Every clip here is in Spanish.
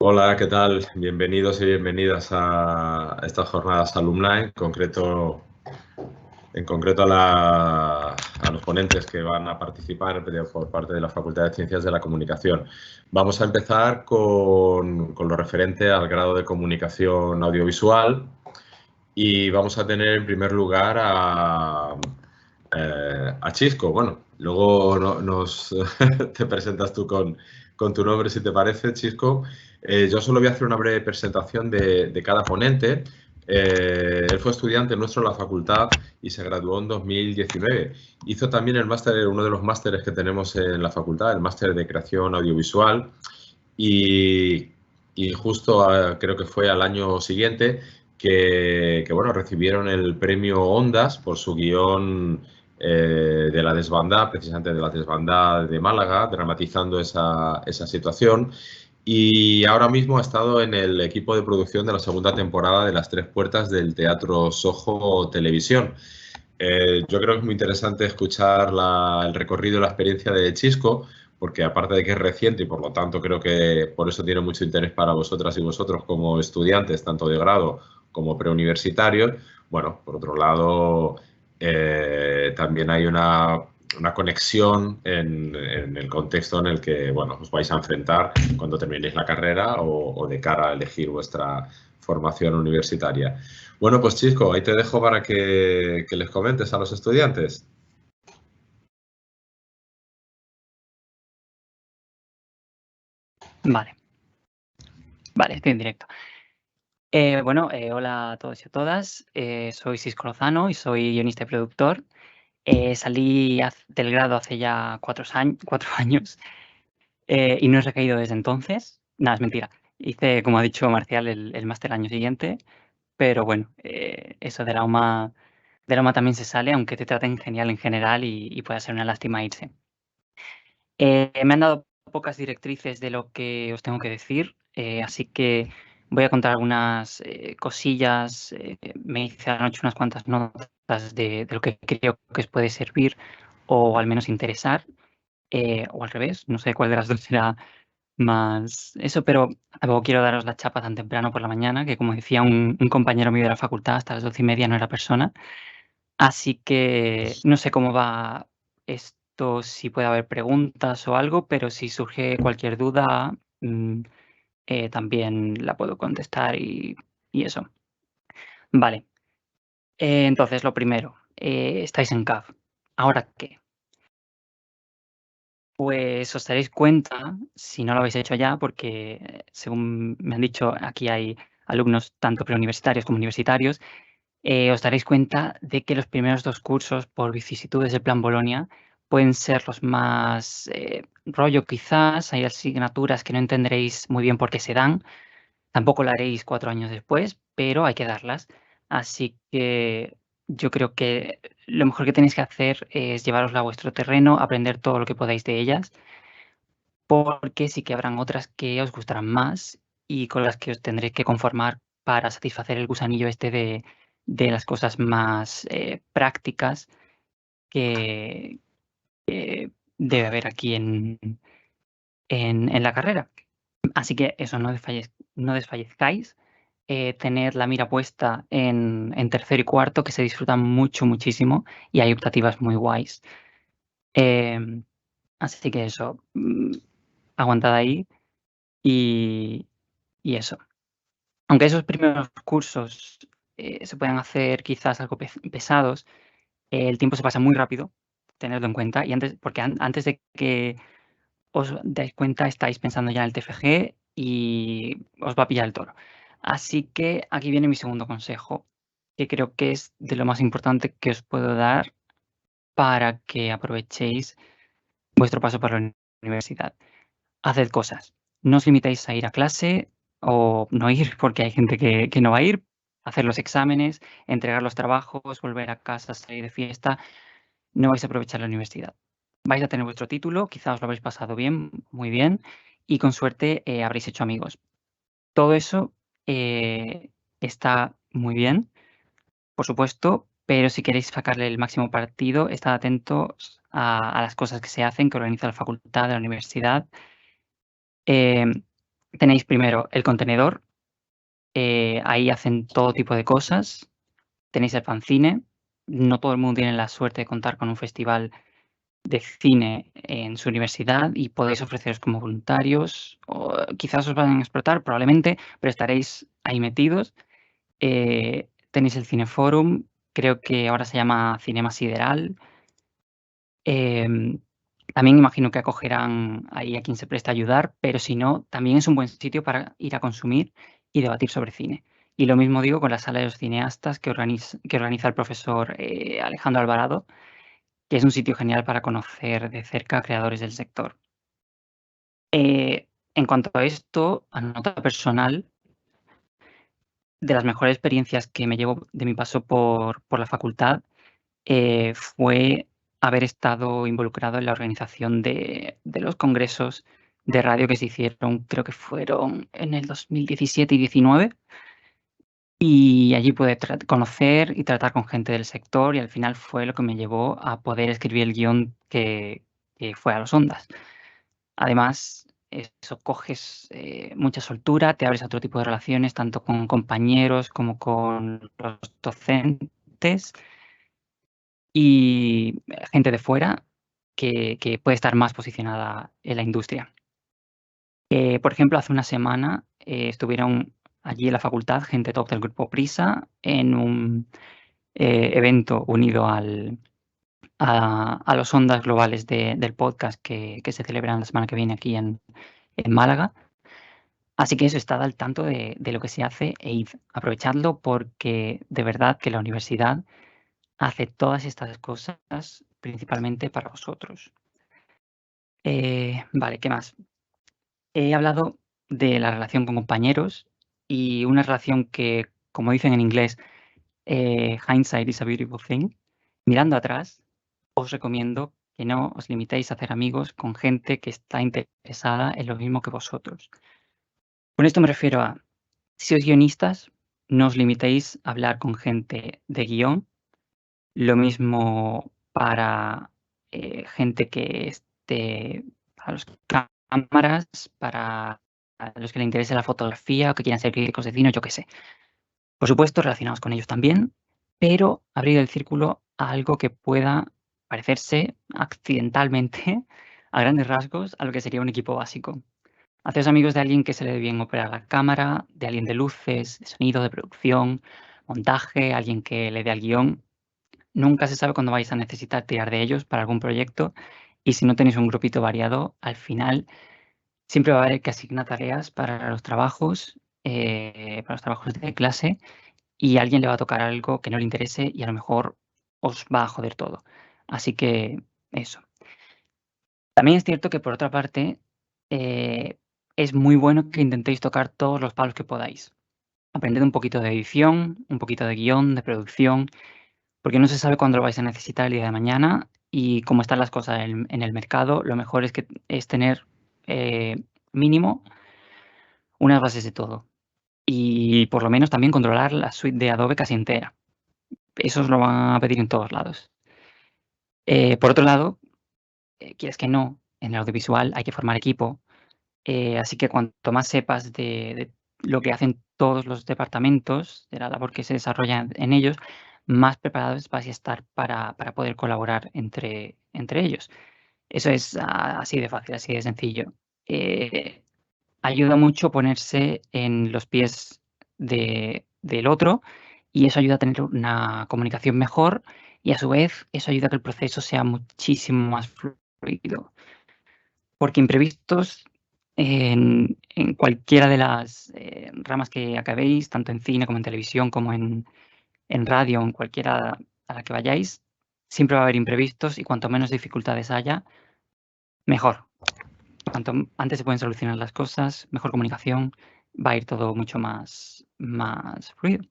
Hola, ¿qué tal? Bienvenidos y bienvenidas a estas jornadas alumni, en concreto a los ponentes que van a participar por parte de la Facultad de Ciencias de la Comunicación. Vamos a empezar con lo referente al grado de Comunicación Audiovisual y vamos a tener en primer lugar a Chisco. Bueno, luego te presentas tú con tu nombre, si te parece, Chisco. Yo solo voy a hacer una breve presentación de cada ponente. Él fue estudiante nuestro en la facultad y se graduó en 2019. Hizo también el máster, uno de los másteres que tenemos en la facultad, el máster de creación audiovisual. Y, y justo creo que fue al año siguiente bueno, recibieron el premio Ondas por su guión de la desbandada, precisamente de la desbandada de Málaga, dramatizando esa situación. Y ahora mismo ha estado en el equipo de producción de la segunda temporada de Las Tres Puertas del Teatro Soho Televisión. Yo creo que es muy interesante escuchar el recorrido y la experiencia de Chisco, porque aparte de que es reciente y por lo tanto creo que por eso tiene mucho interés para vosotras y vosotros como estudiantes, tanto de grado como preuniversitarios, bueno, por otro lado, también hay una conexión en el contexto en el que, bueno, os vais a enfrentar cuando terminéis la carrera o de cara a elegir vuestra formación universitaria. Bueno, pues Chisco, ahí te dejo para que les comentes a los estudiantes. Vale, estoy en directo. Hola a todos y a todas. Soy Sisco Lozano y soy guionista y productor. Salí del grado hace ya 4 años y no he recaído desde entonces. Nada, es mentira. Hice, como ha dicho Marcial, el máster el año siguiente, pero bueno, eso de la UMA también se sale, aunque te traten genial en general y pueda ser una lástima irse. Me han dado pocas directrices de lo que os tengo que decir, así que voy a contar algunas cosillas. Me hice anoche unas cuantas notas de lo que creo que os puede servir o al menos interesar, o al revés, no sé cuál de las dos será más eso, pero tampoco quiero daros la chapa tan temprano por la mañana, que como decía un compañero mío de la facultad, hasta las 12:30 no era persona. Así que no sé cómo va esto, si puede haber preguntas o algo, pero si surge cualquier duda, también la puedo contestar y eso. Vale, entonces lo primero, estáis en CAF. ¿Ahora qué? Pues os daréis cuenta, si no lo habéis hecho ya, porque según me han dicho, aquí hay alumnos tanto preuniversitarios como universitarios, os daréis cuenta de que los primeros 2 cursos, por vicisitudes del Plan Bolonia, pueden ser los más, rollo quizás, hay asignaturas que no entenderéis muy bien por qué se dan, tampoco lo haréis 4 años después, pero hay que darlas. Así que yo creo que lo mejor que tenéis que hacer es llevárosla a vuestro terreno, aprender todo lo que podáis de ellas, porque sí que habrán otras que os gustarán más y con las que os tendréis que conformar para satisfacer el gusanillo este de las cosas más, prácticas que debe haber aquí en la carrera. Así que eso, no desfallezcáis, tened la mira puesta en tercero y cuarto, que se disfrutan mucho, muchísimo, y hay optativas muy guays. Así que eso, aguantad ahí y eso. Aunque esos primeros cursos, se puedan hacer quizás algo pesados, el tiempo se pasa muy rápido, tenedlo en cuenta, y porque antes de que os dais cuenta, estáis pensando ya en el TFG y os va a pillar el toro. Así que aquí viene mi segundo consejo, que creo que es de lo más importante que os puedo dar para que aprovechéis vuestro paso por la universidad. Haced cosas. No os limitéis a ir a clase o no ir, porque hay gente que no va a ir, hacer los exámenes, entregar los trabajos, volver a casa, salir de fiesta. No vais a aprovechar la universidad. Vais a tener vuestro título, quizá os lo habréis pasado bien, muy bien, y con suerte, habréis hecho amigos. Todo eso, está muy bien, por supuesto, pero si queréis sacarle el máximo partido, estad atentos a las cosas que se hacen, que organiza la facultad, de la universidad. tenéis primero el contenedor, ahí hacen todo tipo de cosas. Tenéis el fanzine, no todo el mundo tiene la suerte de contar con un festival de cine en su universidad y podéis ofreceros como voluntarios, o quizás os vayan a explotar, probablemente, pero estaréis ahí metidos. Tenéis el Cineforum, creo que ahora se llama Cinema Sideral. También imagino que acogerán ahí a quien se preste a ayudar, pero si no, también es un buen sitio para ir a consumir y debatir sobre cine. Y lo mismo digo con la sala de los cineastas que organiza el profesor Alejandro Alvarado, que es un sitio genial para conocer de cerca a creadores del sector. En cuanto a esto, a nota personal, de las mejores experiencias que me llevo de mi paso por la facultad fue haber estado involucrado en la organización de los congresos de radio que se hicieron, creo que fueron en el 2017 y 2019. Y allí pude conocer y tratar con gente del sector y al final fue lo que me llevó a poder escribir el guión que fue a los Ondas. Además, eso coges mucha soltura, te abres a otro tipo de relaciones, tanto con compañeros como con los docentes y gente de fuera que puede estar más posicionada en la industria. Por ejemplo, hace una semana estuvieron allí en la facultad gente top del grupo Prisa en un evento unido a los ondas globales del podcast que se celebran la semana que viene aquí en Málaga. Así que eso, estad al tanto de lo que se hace e id, aprovechadlo porque de verdad que la universidad hace todas estas cosas principalmente para vosotros. Vale, ¿qué más? He hablado de la relación con compañeros y una relación que, como dicen en inglés, hindsight is a beautiful thing. Mirando atrás, os recomiendo que no os limitéis a hacer amigos con gente que está interesada en lo mismo que vosotros. Con esto me refiero a, si sois guionistas, no os limitéis a hablar con gente de guión. Lo mismo para gente que esté a los cámaras, para los que le interese la fotografía o que quieran ser críticos de cine, yo qué sé. Por supuesto, relacionados con ellos también, pero abrir el círculo a algo que pueda parecerse accidentalmente, a grandes rasgos, a lo que sería un equipo básico. Haceos amigos de alguien que se le dé bien operar la cámara, de alguien de luces, de sonido, de producción, montaje, alguien que le dé al guión. Nunca se sabe cuándo vais a necesitar tirar de ellos para algún proyecto y si no tenéis un grupito variado, al final siempre va a haber el que asigna tareas para los trabajos de clase y a alguien le va a tocar algo que no le interese y a lo mejor os va a joder todo. Así que eso. También es cierto que por otra parte es muy bueno que intentéis tocar todos los palos que podáis. Aprended un poquito de edición, un poquito de guión, de producción, porque no se sabe cuándo lo vais a necesitar el día de mañana y cómo están las cosas en el mercado, lo mejor es tener mínimo unas bases de todo y por lo menos también controlar la suite de Adobe casi entera. Eso os lo van a pedir en todos lados. Por otro lado, quieres que no, en el audiovisual hay que formar equipo, así que cuanto más sepas de lo que hacen todos los departamentos, de la labor que se desarrolla en ellos, más preparados vais a estar para poder colaborar entre ellos. Eso es así de fácil, así de sencillo. Ayuda mucho ponerse en los pies del otro y eso ayuda a tener una comunicación mejor y a su vez eso ayuda a que el proceso sea muchísimo más fluido. Porque imprevistos en cualquiera de las ramas que acabéis, tanto en cine como en televisión, como en radio, en cualquiera a la que vayáis, siempre va a haber imprevistos y cuanto menos dificultades haya, mejor. Cuanto antes se pueden solucionar las cosas, mejor comunicación, va a ir todo mucho más fluido.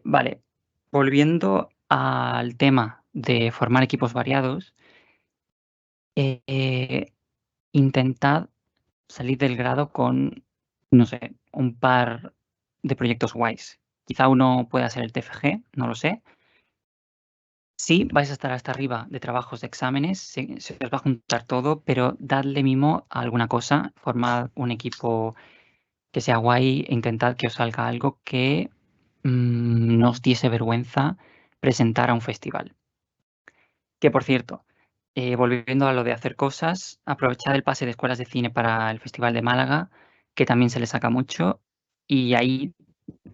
Vale, volviendo al tema de formar equipos variados, intentad salir del grado con, no sé, un par de proyectos guays. Quizá uno pueda ser el TFG, no lo sé. Sí, vais a estar hasta arriba de trabajos, de exámenes, se os va a juntar todo, pero dadle mimo a alguna cosa, formad un equipo que sea guay e intentad que os salga algo que no os diese vergüenza presentar a un festival. Que por cierto, volviendo a lo de hacer cosas, aprovechad el pase de escuelas de cine para el Festival de Málaga, que también se le saca mucho, y ahí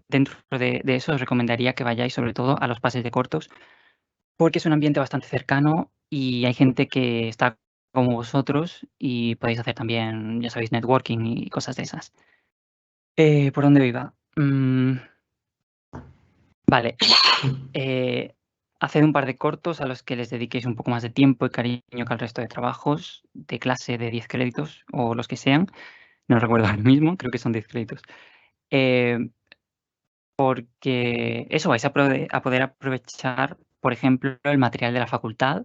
dentro de eso os recomendaría que vayáis sobre todo a los pases de cortos, porque es un ambiente bastante cercano y hay gente que está como vosotros y podéis hacer también, ya sabéis, networking y cosas de esas. ¿Por dónde iba? Vale. Haced un par de cortos a los que les dediquéis un poco más de tiempo y cariño que al resto de trabajos de clase de 10 créditos o los que sean. No recuerdo ahora mismo, creo que son 10 créditos. Porque eso, vais a poder aprovechar, por ejemplo, el material de la facultad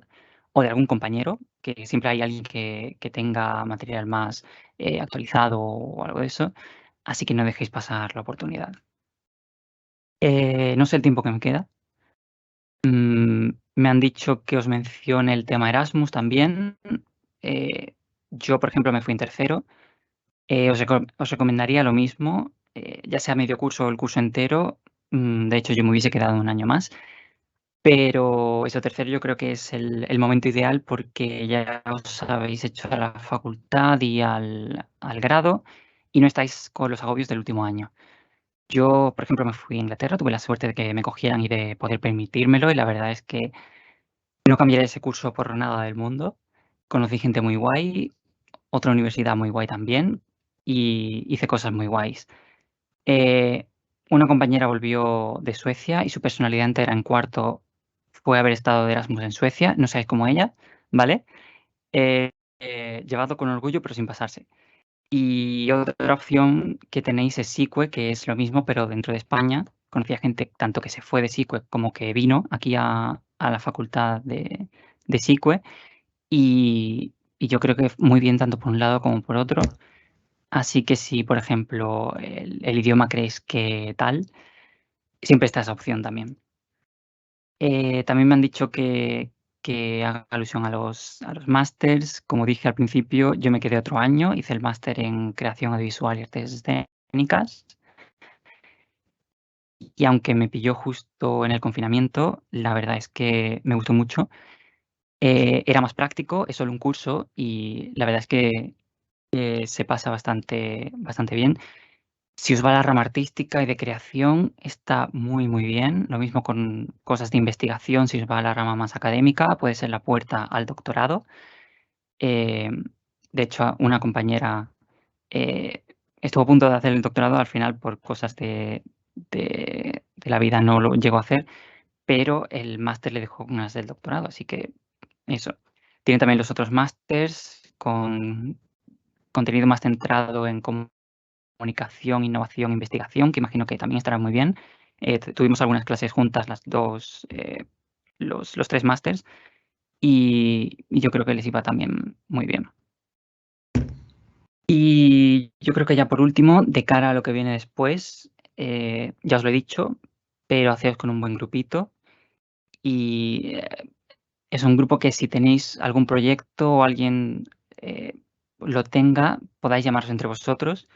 o de algún compañero, que siempre hay alguien que tenga material más actualizado o algo de eso. Así que no dejéis pasar la oportunidad. No sé el tiempo que me queda. Me han dicho que os mencione el tema Erasmus también. Yo, por ejemplo, me fui en tercero. Os recomendaría lo mismo, ya sea medio curso o el curso entero. De hecho, yo me hubiese quedado un año más. Pero eso, tercero yo creo que es el momento ideal porque ya os habéis hecho a la facultad y al grado y no estáis con los agobios del último año. Yo, por ejemplo, me fui a Inglaterra, tuve la suerte de que me cogieran y de poder permitírmelo y la verdad es que no cambiaré ese curso por nada del mundo. Conocí gente muy guay, otra universidad muy guay también y hice cosas muy guays. Eh, una compañera volvió de Suecia y su personalidad entera en cuarto fue haber estado de Erasmus en Suecia, no seáis como ella, ¿vale? Llevado con orgullo pero sin pasarse. Y otra opción que tenéis es SICUE, que es lo mismo pero dentro de España. Conocí a gente tanto que se fue de SICUE como que vino aquí a la facultad de SICUE y yo creo que muy bien tanto por un lado como por otro. Así que si, por ejemplo, el idioma crees que tal, siempre está esa opción también. También me han dicho que haga alusión a los másters. Como dije al principio, yo me quedé otro año, hice el máster en creación audiovisual y artes escénicas. Y aunque me pilló justo en el confinamiento, la verdad es que me gustó mucho. Era más práctico, es solo un curso y la verdad es que se pasa bastante bien. Si os va la rama artística y de creación, está muy, muy bien. Lo mismo con cosas de investigación, si os va la rama más académica, puede ser la puerta al doctorado. Eh, de hecho, una compañera eh, estuvo a punto de hacer el doctorado, al final por cosas de la vida no lo llegó a hacer, pero el máster le dejó unas del doctorado, así que eso. Tiene también los otros másters con contenido más centrado en comunicación, innovación, investigación, que imagino que también estará muy bien. Tuvimos algunas clases juntas, las dos, los tres másters, y yo creo que les iba también muy bien. Y yo creo que ya por último, de cara a lo que viene después, ya os lo he dicho, pero haceos con un buen grupito y es un grupo que si tenéis algún proyecto o alguien lo tenga, podáis llamaros entre vosotros.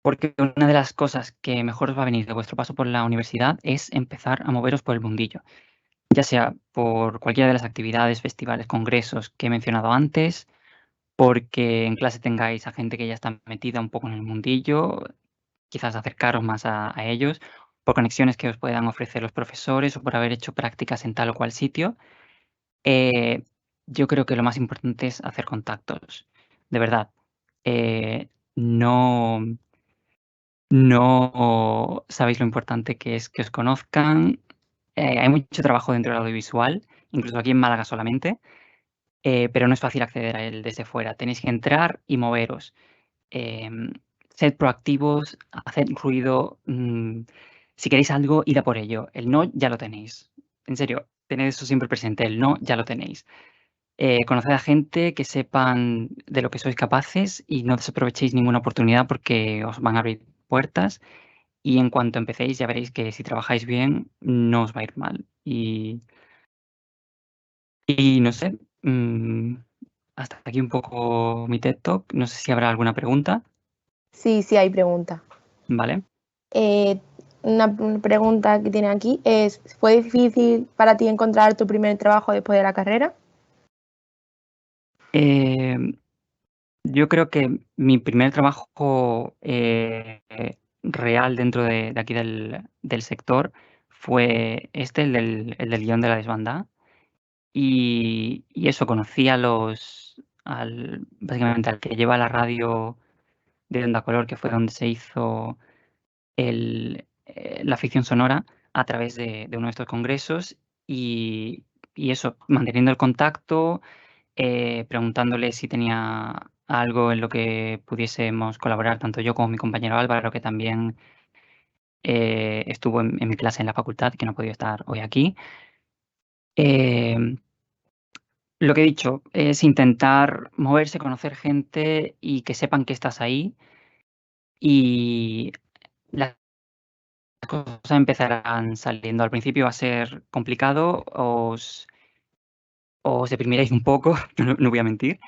Porque una de las cosas que mejor os va a venir de vuestro paso por la universidad es empezar a moveros por el mundillo, ya sea por cualquiera de las actividades, festivales, congresos que he mencionado antes, porque en clase tengáis a gente que ya está metida un poco en el mundillo, quizás acercaros más a ellos, por conexiones que os puedan ofrecer los profesores o por haber hecho prácticas en tal o cual sitio. Eh, yo creo que lo más importante es hacer contactos, de verdad. No. No sabéis lo importante que es que os conozcan. Hay mucho trabajo dentro del audiovisual, incluso aquí en Málaga solamente, pero no es fácil acceder a él desde fuera. Tenéis que entrar y moveros. Em, Sed proactivos, haced ruido. Si queréis algo, id a por ello. El no ya lo tenéis. En serio, tened eso siempre presente. El no ya lo tenéis. Conoced a gente que sepan de lo que sois capaces y no desaprovechéis ninguna oportunidad porque os van a abrir puertas. y en cuanto empecéis ya veréis que si trabajáis bien no os va a ir mal. Y no sé, hasta aquí un poco mi TED Talk. No sé si habrá alguna pregunta. Sí, hay preguntas. Vale. Una pregunta que tiene aquí es, ¿fue difícil para ti encontrar tu primer trabajo después de la carrera? Yo creo que mi primer trabajo real dentro de aquí del sector fue el del guión de la desbandada. Y eso, conocí básicamente al que lleva la radio de Onda Color, que fue donde se hizo la ficción sonora, a través de uno de estos congresos. Y eso, manteniendo el contacto, preguntándole si tenía algo en lo que pudiésemos colaborar, tanto yo como mi compañero Álvaro, que también estuvo en mi clase en la facultad, que no ha podido estar hoy aquí. Lo que he dicho es intentar moverse, conocer gente y que sepan que estás ahí, y las cosas empezarán saliendo. Al principio va a ser complicado, os deprimiréis un poco, no voy a mentir,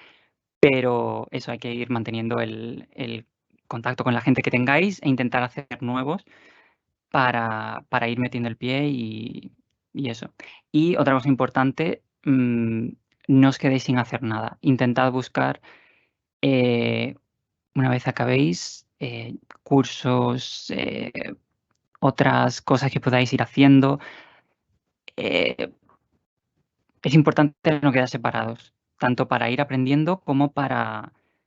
pero eso, hay que ir manteniendo el contacto con la gente que tengáis e intentar hacer nuevos para ir metiendo el pie y eso. Y otra cosa importante, no os quedéis sin hacer nada. Intentad buscar, una vez acabéis, cursos, otras cosas que podáis ir haciendo. Es importante no quedar separados, tanto para ir aprendiendo como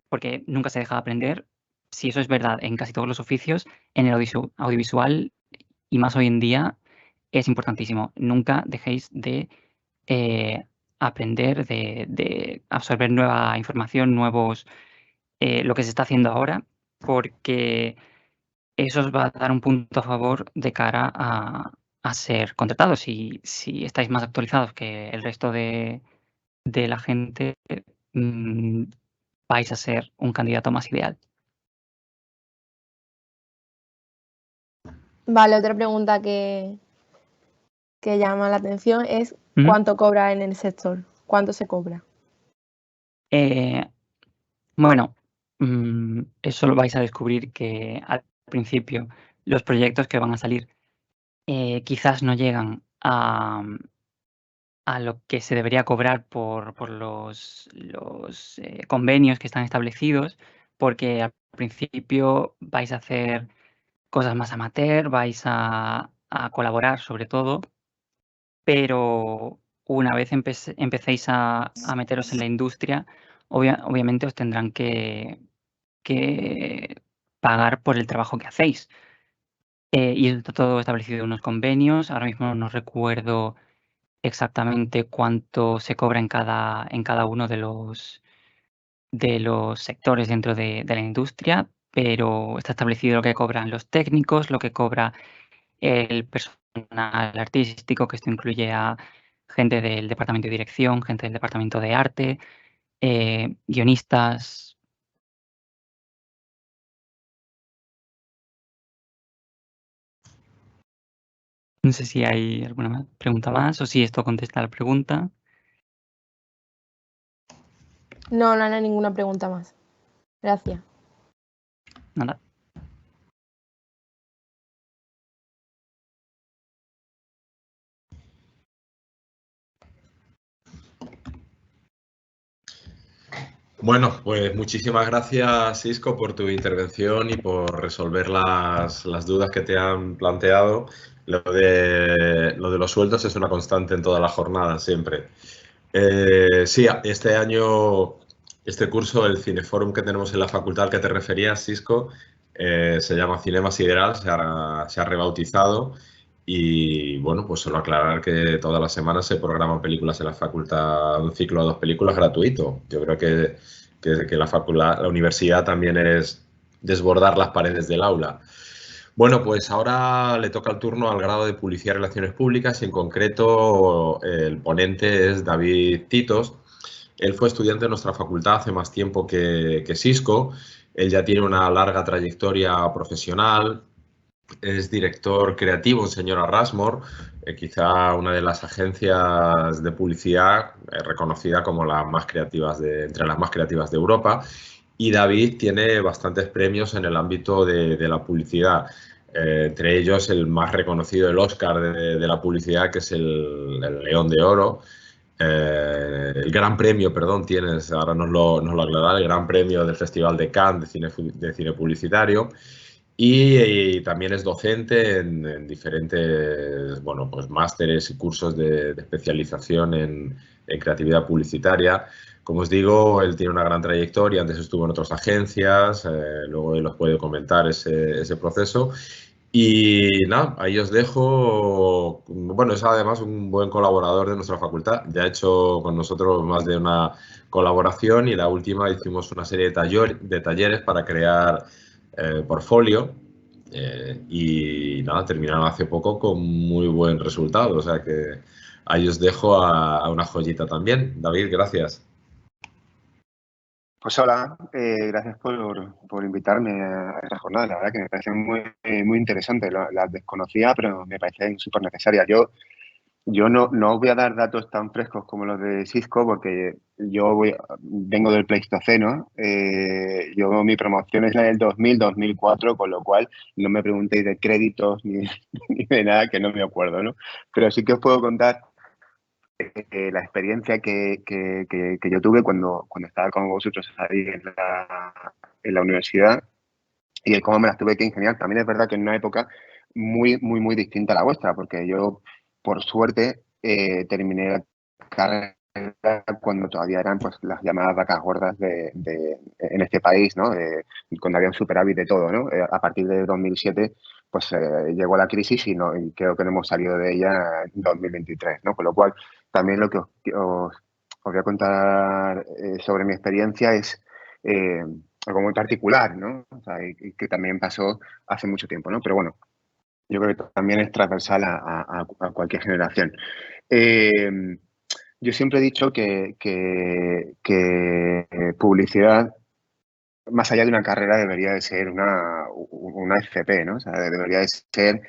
porque nunca se deja de aprender. Si eso es verdad en casi todos los oficios, en el audiovisual, y más hoy en día, es importantísimo. Nunca dejéis de aprender, de absorber nueva información, lo que se está haciendo ahora, porque eso os va a dar un punto a favor de cara a ser contratados. Si estáis más actualizados que el resto de la gente, mm, vais a ser un candidato más ideal. Vale, otra pregunta que llama la atención es ¿cuánto cobra en el sector? ¿Cuánto se cobra? Bueno, eso lo vais a descubrir que al principio los proyectos que van a salir quizás no llegan a lo que se debería cobrar por los convenios que están establecidos, porque al principio vais a hacer cosas más amateur, vais a colaborar sobre todo, pero una vez empecéis a meteros en la industria, obviamente os tendrán que pagar por el trabajo que hacéis. Y está todo establecido en unos convenios. Ahora mismo no recuerdo exactamente cuánto se cobra en cada uno de los sectores dentro de la industria, pero está establecido lo que cobran los técnicos, lo que cobra el personal artístico, que esto incluye a gente del departamento de dirección, gente del departamento de arte, guionistas. No sé si hay alguna pregunta más o si esto contesta la pregunta. No hay ninguna pregunta más. Gracias. Nada. Bueno, pues muchísimas gracias, Isco, por tu intervención y por resolver las dudas que te han planteado. Lo de los sueldos es una constante en todas las jornadas, siempre. Sí, este año, este curso, el Cineforum que tenemos en la facultad al que te referías, Isco, se llama Cinema Sideral, se ha rebautizado. Y bueno, pues solo aclarar que todas las semanas se programan películas en la facultad, un ciclo de 2 películas gratuito. Yo creo que la universidad también es desbordar las paredes del aula. Bueno, pues ahora le toca el turno al grado de Publicidad y Relaciones Públicas y en concreto el ponente es David Titos. Él fue estudiante de nuestra facultad hace más tiempo que Sisco. Él ya tiene una larga trayectoria profesional. es director creativo en Señora Rushmore, quizá una de las agencias de publicidad reconocida como las más creativas entre las más creativas de Europa. Y David tiene bastantes premios en el ámbito de la publicidad. Entre ellos el más reconocido, el Oscar de la publicidad, que es el León de Oro. El Gran Premio, perdón, tienes, ahora nos lo aclarará, el Gran Premio del Festival de Cannes de cine publicitario. Y también es docente en diferentes, bueno, pues másteres y cursos de especialización en creatividad publicitaria. Como os digo, él tiene una gran trayectoria, antes estuvo en otras agencias, luego él os puede comentar ese proceso. Y nada, ahí os dejo. Bueno, es además un buen colaborador de nuestra facultad. Ya ha hecho con nosotros más de una colaboración y la última hicimos una serie de talleres para crear portfolio. Y nada, terminaron hace poco con muy buen resultado. O sea que ahí os dejo a una joyita también. David, gracias. Pues hola, gracias por invitarme a esta jornada. La verdad que me parece muy interesante. Las desconocía, pero me parecen súper necesarias. Yo no voy a dar datos tan frescos como los de Cisco porque vengo del Pleistoceno. Mi promoción es la del 2000-2004, con lo cual no me preguntéis de créditos ni de nada que no me acuerdo, ¿no? Pero sí que os puedo contar la experiencia que yo tuve cuando estaba con vosotros ahí en la universidad y el cómo me las tuve que ingeniar. También es verdad que en una época muy distinta a la vuestra, porque yo, por suerte, terminé la carrera cuando todavía eran pues las llamadas vacas gordas en este país, ¿no? Cuando había un superávit de todo, ¿no? A partir de 2007 pues llegó la crisis y creo que no hemos salido de ella en 2023, ¿no? Con lo cual, también lo que os voy a contar sobre mi experiencia es algo muy particular, ¿no? O sea, y que también pasó hace mucho tiempo, ¿no? Pero bueno, yo creo que también es transversal a cualquier generación. Yo siempre he dicho que publicidad, más allá de una carrera, debería de ser una FP, ¿no? O sea, debería de ser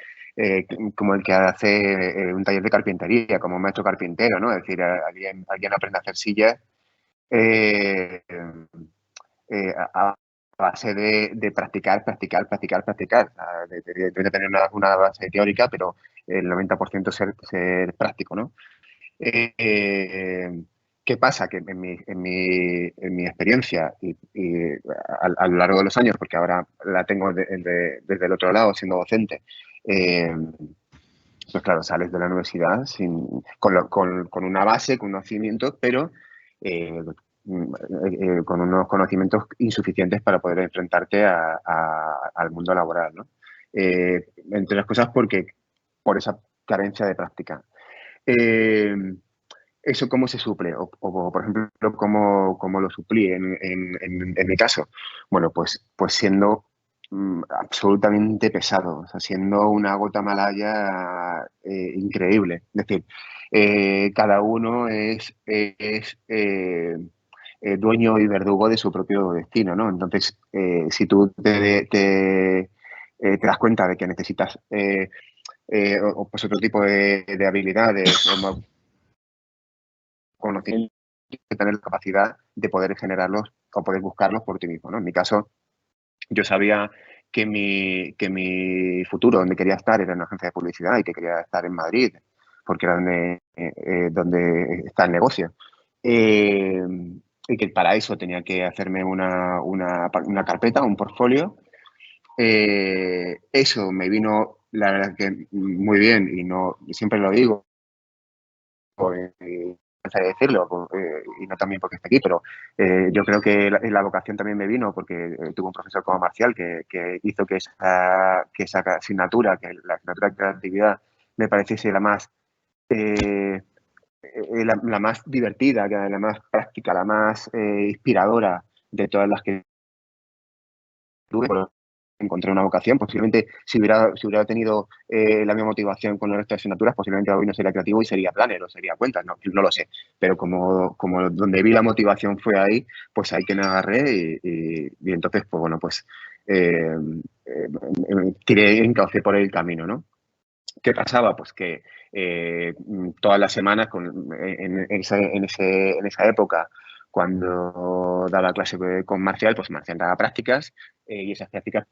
como el que hace un taller de carpintería, como un maestro carpintero, ¿no? Es decir, alguien aprende a hacer sillas a base de practicar. O sea, de tener una base teórica, pero el 90% ser práctico, ¿no? ¿Qué pasa? Que en mi experiencia y a lo largo de los años, porque ahora la tengo desde el otro lado, siendo docente, pues claro, sales de la universidad con una base, con conocimientos, pero con unos conocimientos insuficientes para poder enfrentarte al mundo laboral, ¿no? Entre las cosas por esa carencia de práctica. ¿Eso cómo se suple? O por ejemplo, ¿cómo lo suplí en mi caso? Bueno, pues siendo absolutamente pesado, o sea, siendo una gota malaya increíble. Es decir, cada uno es dueño y verdugo de su propio destino, ¿no? Entonces, si tú te das cuenta de que necesitas pues otro tipo de habilidades o conocimiento, que tener la capacidad de poder generarlos o poder buscarlos por ti mismo, ¿no? En mi caso, yo sabía que mi futuro, donde quería estar, era en una agencia de publicidad y que quería estar en Madrid, porque era donde está el negocio. Y que para eso tenía que hacerme una carpeta, un portfolio. Eso me vino, la verdad, que muy bien, y siempre lo digo, de decirlo, y no también porque esté aquí, pero yo creo que la vocación también me vino porque tuve un profesor como Marcial que hizo que esa asignatura, que la asignatura de creatividad, me pareciese la más la más divertida, la más práctica, la más inspiradora de todas las que tuve. Encontré una vocación. Posiblemente si hubiera tenido la misma motivación con el resto de asignaturas, posiblemente hoy no sería creativo y sería planner o sería cuentas, no lo sé. Pero como donde vi la motivación fue ahí, pues ahí que me agarré y entonces, pues bueno, pues encaucé por el camino, ¿no? ¿Qué pasaba? Pues que todas las semanas, en esa época, cuando daba clase con Marcial, pues Marcial daba prácticas y esas prácticas,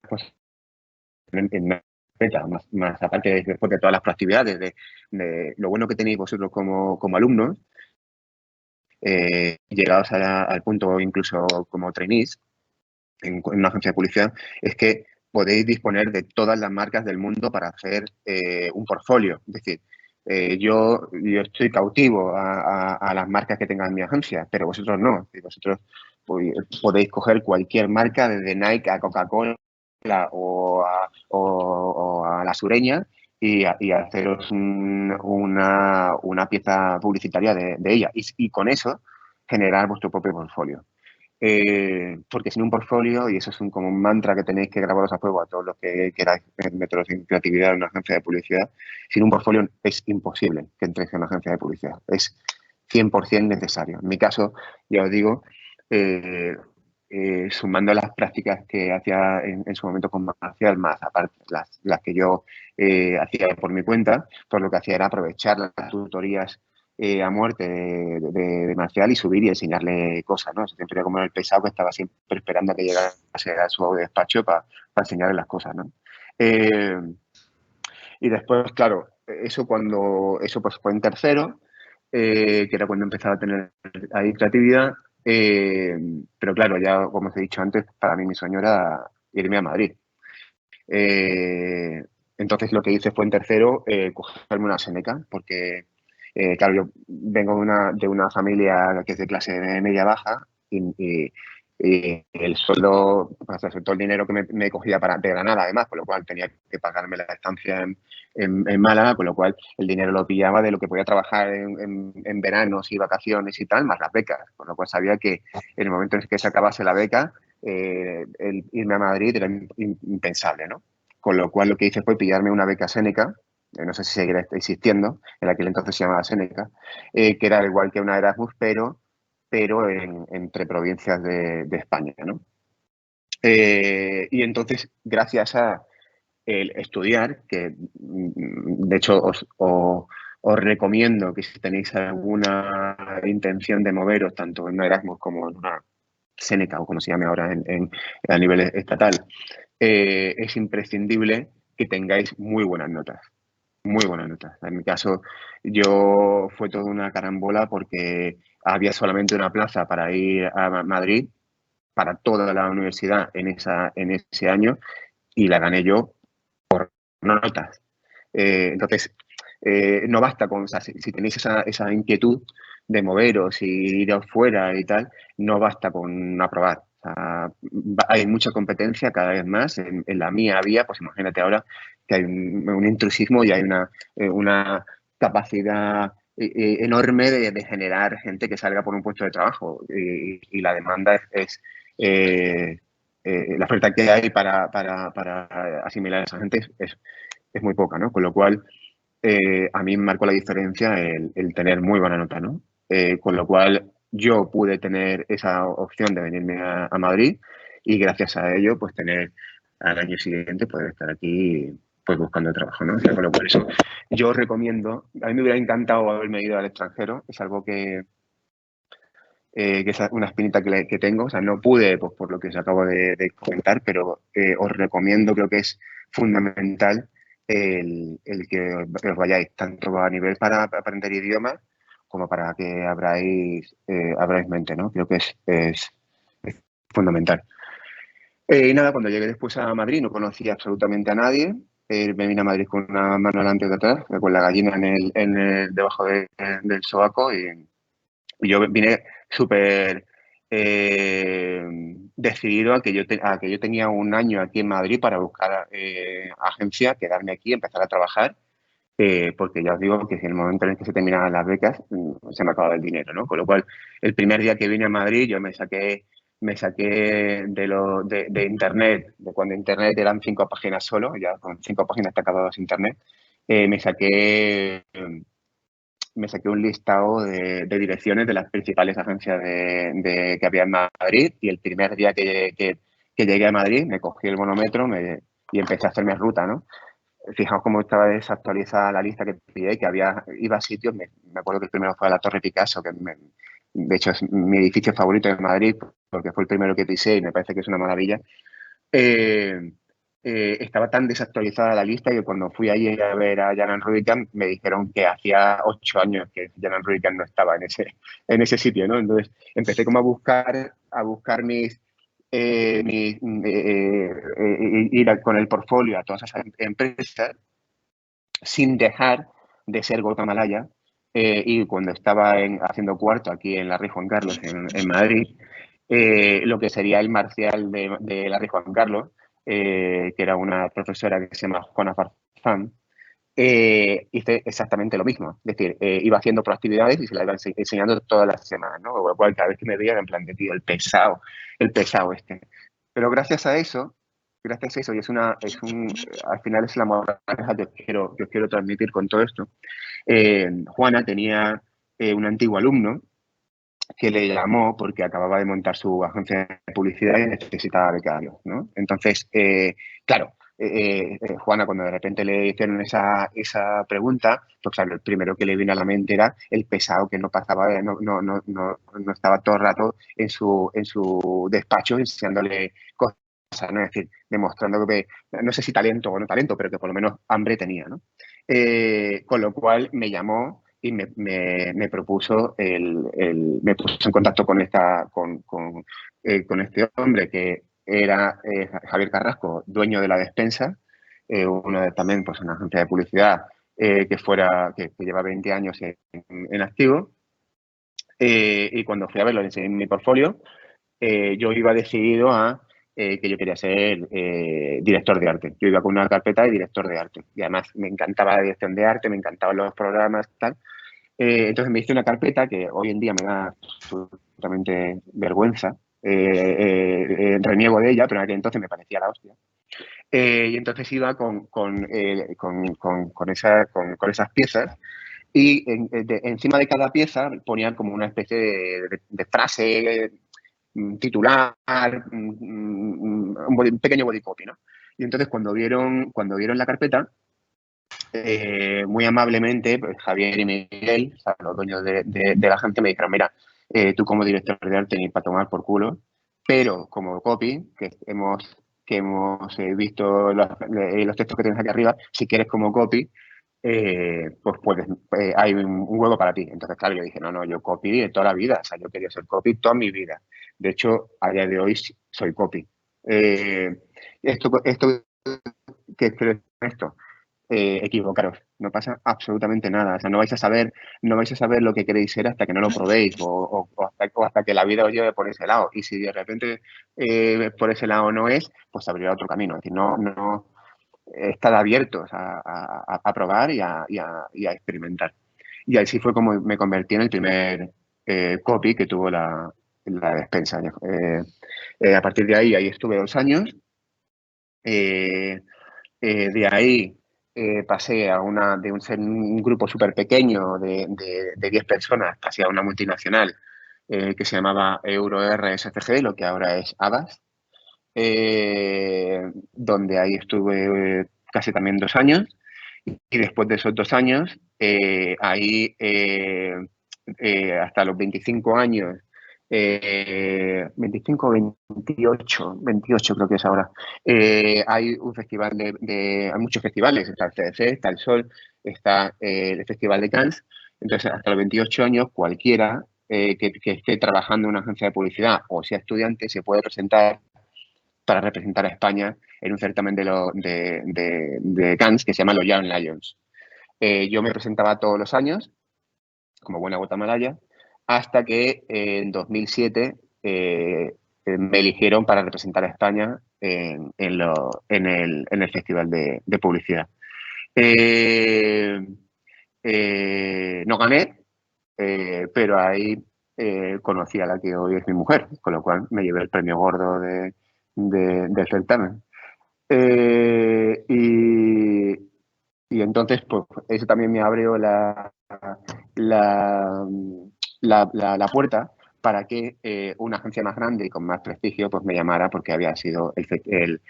pues, más aparte después de todas las proactividades, de lo bueno que tenéis vosotros como alumnos, llegados al punto incluso como trainees en una agencia de publicidad, es que podéis disponer de todas las marcas del mundo para hacer un portfolio. Es decir, yo estoy cautivo a las marcas que tenga en mi agencia, pero vosotros no. Vosotros podéis coger cualquier marca, desde Nike a Coca-Cola o a La Sureña, y haceros una pieza publicitaria de ella. Y con eso generar vuestro propio portfolio. Porque sin un portfolio, y eso es como un mantra que tenéis que grabaros a fuego a todos los que queráis meteros en creatividad en una agencia de publicidad, sin un portfolio es imposible que entréis en una agencia de publicidad. Es 100% necesario. En mi caso, ya os digo, sumando las prácticas que hacía en su momento con Marcial, más aparte las que yo hacía por mi cuenta, pues lo que hacía era aprovechar las tutorías a muerte de Marcial y subir y enseñarle cosas, ¿no? Siempre era como el pesado que estaba siempre esperando a que llegase a su despacho para enseñarle las cosas, ¿no? Y después, claro, eso pues fue en tercero, que era cuando empezaba a tener ahí creatividad, pero claro, ya como os he dicho antes, para mí mi sueño era irme a Madrid. Entonces lo que hice fue en tercero cogerme una Seneca, porque claro, yo vengo de una familia que es de clase media-baja y el sueldo, pues, todo el dinero que me cogía de Granada, además, con lo cual tenía que pagarme la estancia en Málaga, con lo cual el dinero lo pillaba de lo que podía trabajar en veranos y vacaciones y tal, más las becas, con lo cual sabía que en el momento en que se acabase la beca, el irme a Madrid era impensable, ¿no? Con lo cual lo que hice fue pillarme una beca Seneca, no sé si seguirá existiendo, en aquel entonces se llamaba Seneca, que era igual que una Erasmus, pero entre provincias de España, ¿no? Y entonces, gracias a el estudiar, que de hecho os recomiendo que si tenéis alguna intención de moveros tanto en una Erasmus como en una Seneca, o como se llame ahora a nivel estatal, es imprescindible que tengáis muy buenas notas. Muy buenas notas. En mi caso, yo fue toda una carambola porque había solamente una plaza para ir a Madrid para toda la universidad en ese año y la gané yo por notas. Entonces, no basta con, o sea, si tenéis esa inquietud de moveros y ir afuera y tal, no basta con aprobar. O sea, hay mucha competencia cada vez más. En la mía había, pues imagínate ahora que hay un intrusismo y hay una capacidad enorme de generar gente que salga por un puesto de trabajo y la demanda es la oferta que hay para asimilar a esa gente es muy poca, ¿no? Con lo cual, a mí me marcó la diferencia el tener muy buena nota, ¿no? Con lo cual, yo pude tener esa opción de venirme a Madrid y gracias a ello, pues tener al año siguiente poder estar aquí pues buscando trabajo, ¿no? O sea, con lo cual, eso yo os recomiendo. A mí me hubiera encantado haberme ido al extranjero, es algo que es una espinita que tengo, o sea, no pude pues, por lo que os acabo de comentar, pero os recomiendo, creo que es fundamental el que os vayáis, tanto a nivel para aprender idiomas como para que abráis mente, ¿no? Creo que es fundamental. Y nada, cuando llegué después a Madrid no conocía absolutamente a nadie. Me vine a Madrid con una mano delante y de atrás, con la gallina debajo del sobaco y yo vine súper decidido a que yo tenía un año aquí en Madrid para buscar agencia, quedarme aquí, empezar a trabajar, porque ya os digo que si en el momento en el que se terminaban las becas se me acababa el dinero, ¿no? Con lo cual, el primer día que vine a Madrid yo me saqué de Internet, de cuando Internet eran 5 páginas solo, ya con 5 páginas está acabado Internet, me saqué un listado de direcciones de las principales agencias que había en Madrid y el primer día que que llegué a Madrid, me cogí el bonómetro y empecé a hacerme ruta, ¿no? Fijaos cómo estaba desactualizada la lista que pillé, que iba a sitios, me acuerdo que el primero fue a la Torre Picasso, que de hecho es mi edificio favorito en Madrid, porque fue el primero que pisé y me parece que es una maravilla. Estaba tan desactualizada la lista que cuando fui allí a ver a Jan Rubicam me dijeron que hacía 8 años que Jan Rubicam no estaba en ese sitio, ¿no? Entonces empecé como a buscar ir con el portfolio a todas esas empresas sin dejar de ser Guatemala. Y cuando estaba haciendo cuarto aquí en la Rey Juan Carlos, en Madrid, lo que sería el marcial de la Rey Juan Carlos, que era una profesora que se llama Juana Farzán, hice exactamente lo mismo. Es decir, iba haciendo proactividades y se las iba enseñando todas las semanas, ¿no? Con lo cual, cada vez que me veía, en plan de tío, el pesado este. Pero gracias a eso, y al final es la moraleja que os quiero transmitir con todo esto. Juana tenía un antiguo alumno que le llamó porque acababa de montar su agencia de publicidad y necesitaba becarios, ¿no? Entonces, claro, Juana, cuando de repente le hicieron esa pregunta, pues claro, el primero que le vino a la mente era el pesado que no pasaba, no estaba todo el rato en su despacho enseñándole cosas, ¿no? Es decir, demostrando que, no sé si talento o no talento, pero que por lo menos hambre tenía, ¿no? Con lo cual me llamó y me propuso me puso en contacto con este hombre que era Javier Carrasco, dueño de La Despensa, también pues una agencia de publicidad que lleva 20 años en activo. Y cuando fui a verlo, le enseñé mi portfolio, yo iba decidido a que yo quería ser director de arte. Yo iba con una carpeta de director de arte. Y además me encantaba la dirección de arte, me encantaban los programas, tal. Entonces me hice una carpeta que hoy en día me da absolutamente vergüenza. Reniego de ella, pero en aquel entonces me parecía la hostia. Y entonces iba con esas piezas y encima de cada pieza ponían como una especie de frase, titular, un pequeño body copy, ¿no? Y entonces cuando vieron la carpeta, muy amablemente, pues, Javier y Miguel, o sea, los dueños de la agencia, me dijeron, mira, tú como director de arte ni para tomar por culo, pero como copy, que hemos visto los textos que tienes aquí arriba, si quieres como copy, pues puedes, hay un huevo para ti. Entonces, claro, yo dije, no, yo copy de toda la vida, o sea, yo quería ser copy toda mi vida. De hecho, a día de hoy soy copy. Esto ¿qué creo esto? Equivocaros, no pasa absolutamente nada, o sea, no vais a saber lo que queréis ser hasta que no lo probéis o hasta que la vida os lleve por ese lado, y si de repente por ese lado no es, pues abrirá otro camino, es decir, no estad abiertos a probar y a experimentar. Y así fue como me convertí en el primer copy que tuvo la Despensa. A partir de ahí estuve 2 años. De ahí pasé de ser un grupo súper pequeño de 10 personas, pasé a una multinacional que se llamaba EuroRSCG, lo que ahora es Havas, donde ahí estuve casi también 2 años. Y después de esos 2 años, hasta los 25 años, 25 o 28 creo que es ahora, hay un festival hay muchos festivales, está el CDC, está el Sol, está el Festival de Cannes. Entonces, hasta los 28 años, cualquiera que esté trabajando en una agencia de publicidad o sea estudiante se puede presentar para representar a España en un certamen de Cannes que se llama los Young Lions. Yo me presentaba todos los años, como buena guatemalaya, hasta que en 2007 me eligieron para representar a España en el Festival de Publicidad. No gané, pero ahí conocí a la que hoy es mi mujer, con lo cual me llevé el premio gordo del certamen. Y entonces, pues eso también me abrió la puerta para que una agencia más grande y con más prestigio pues me llamara porque había sido el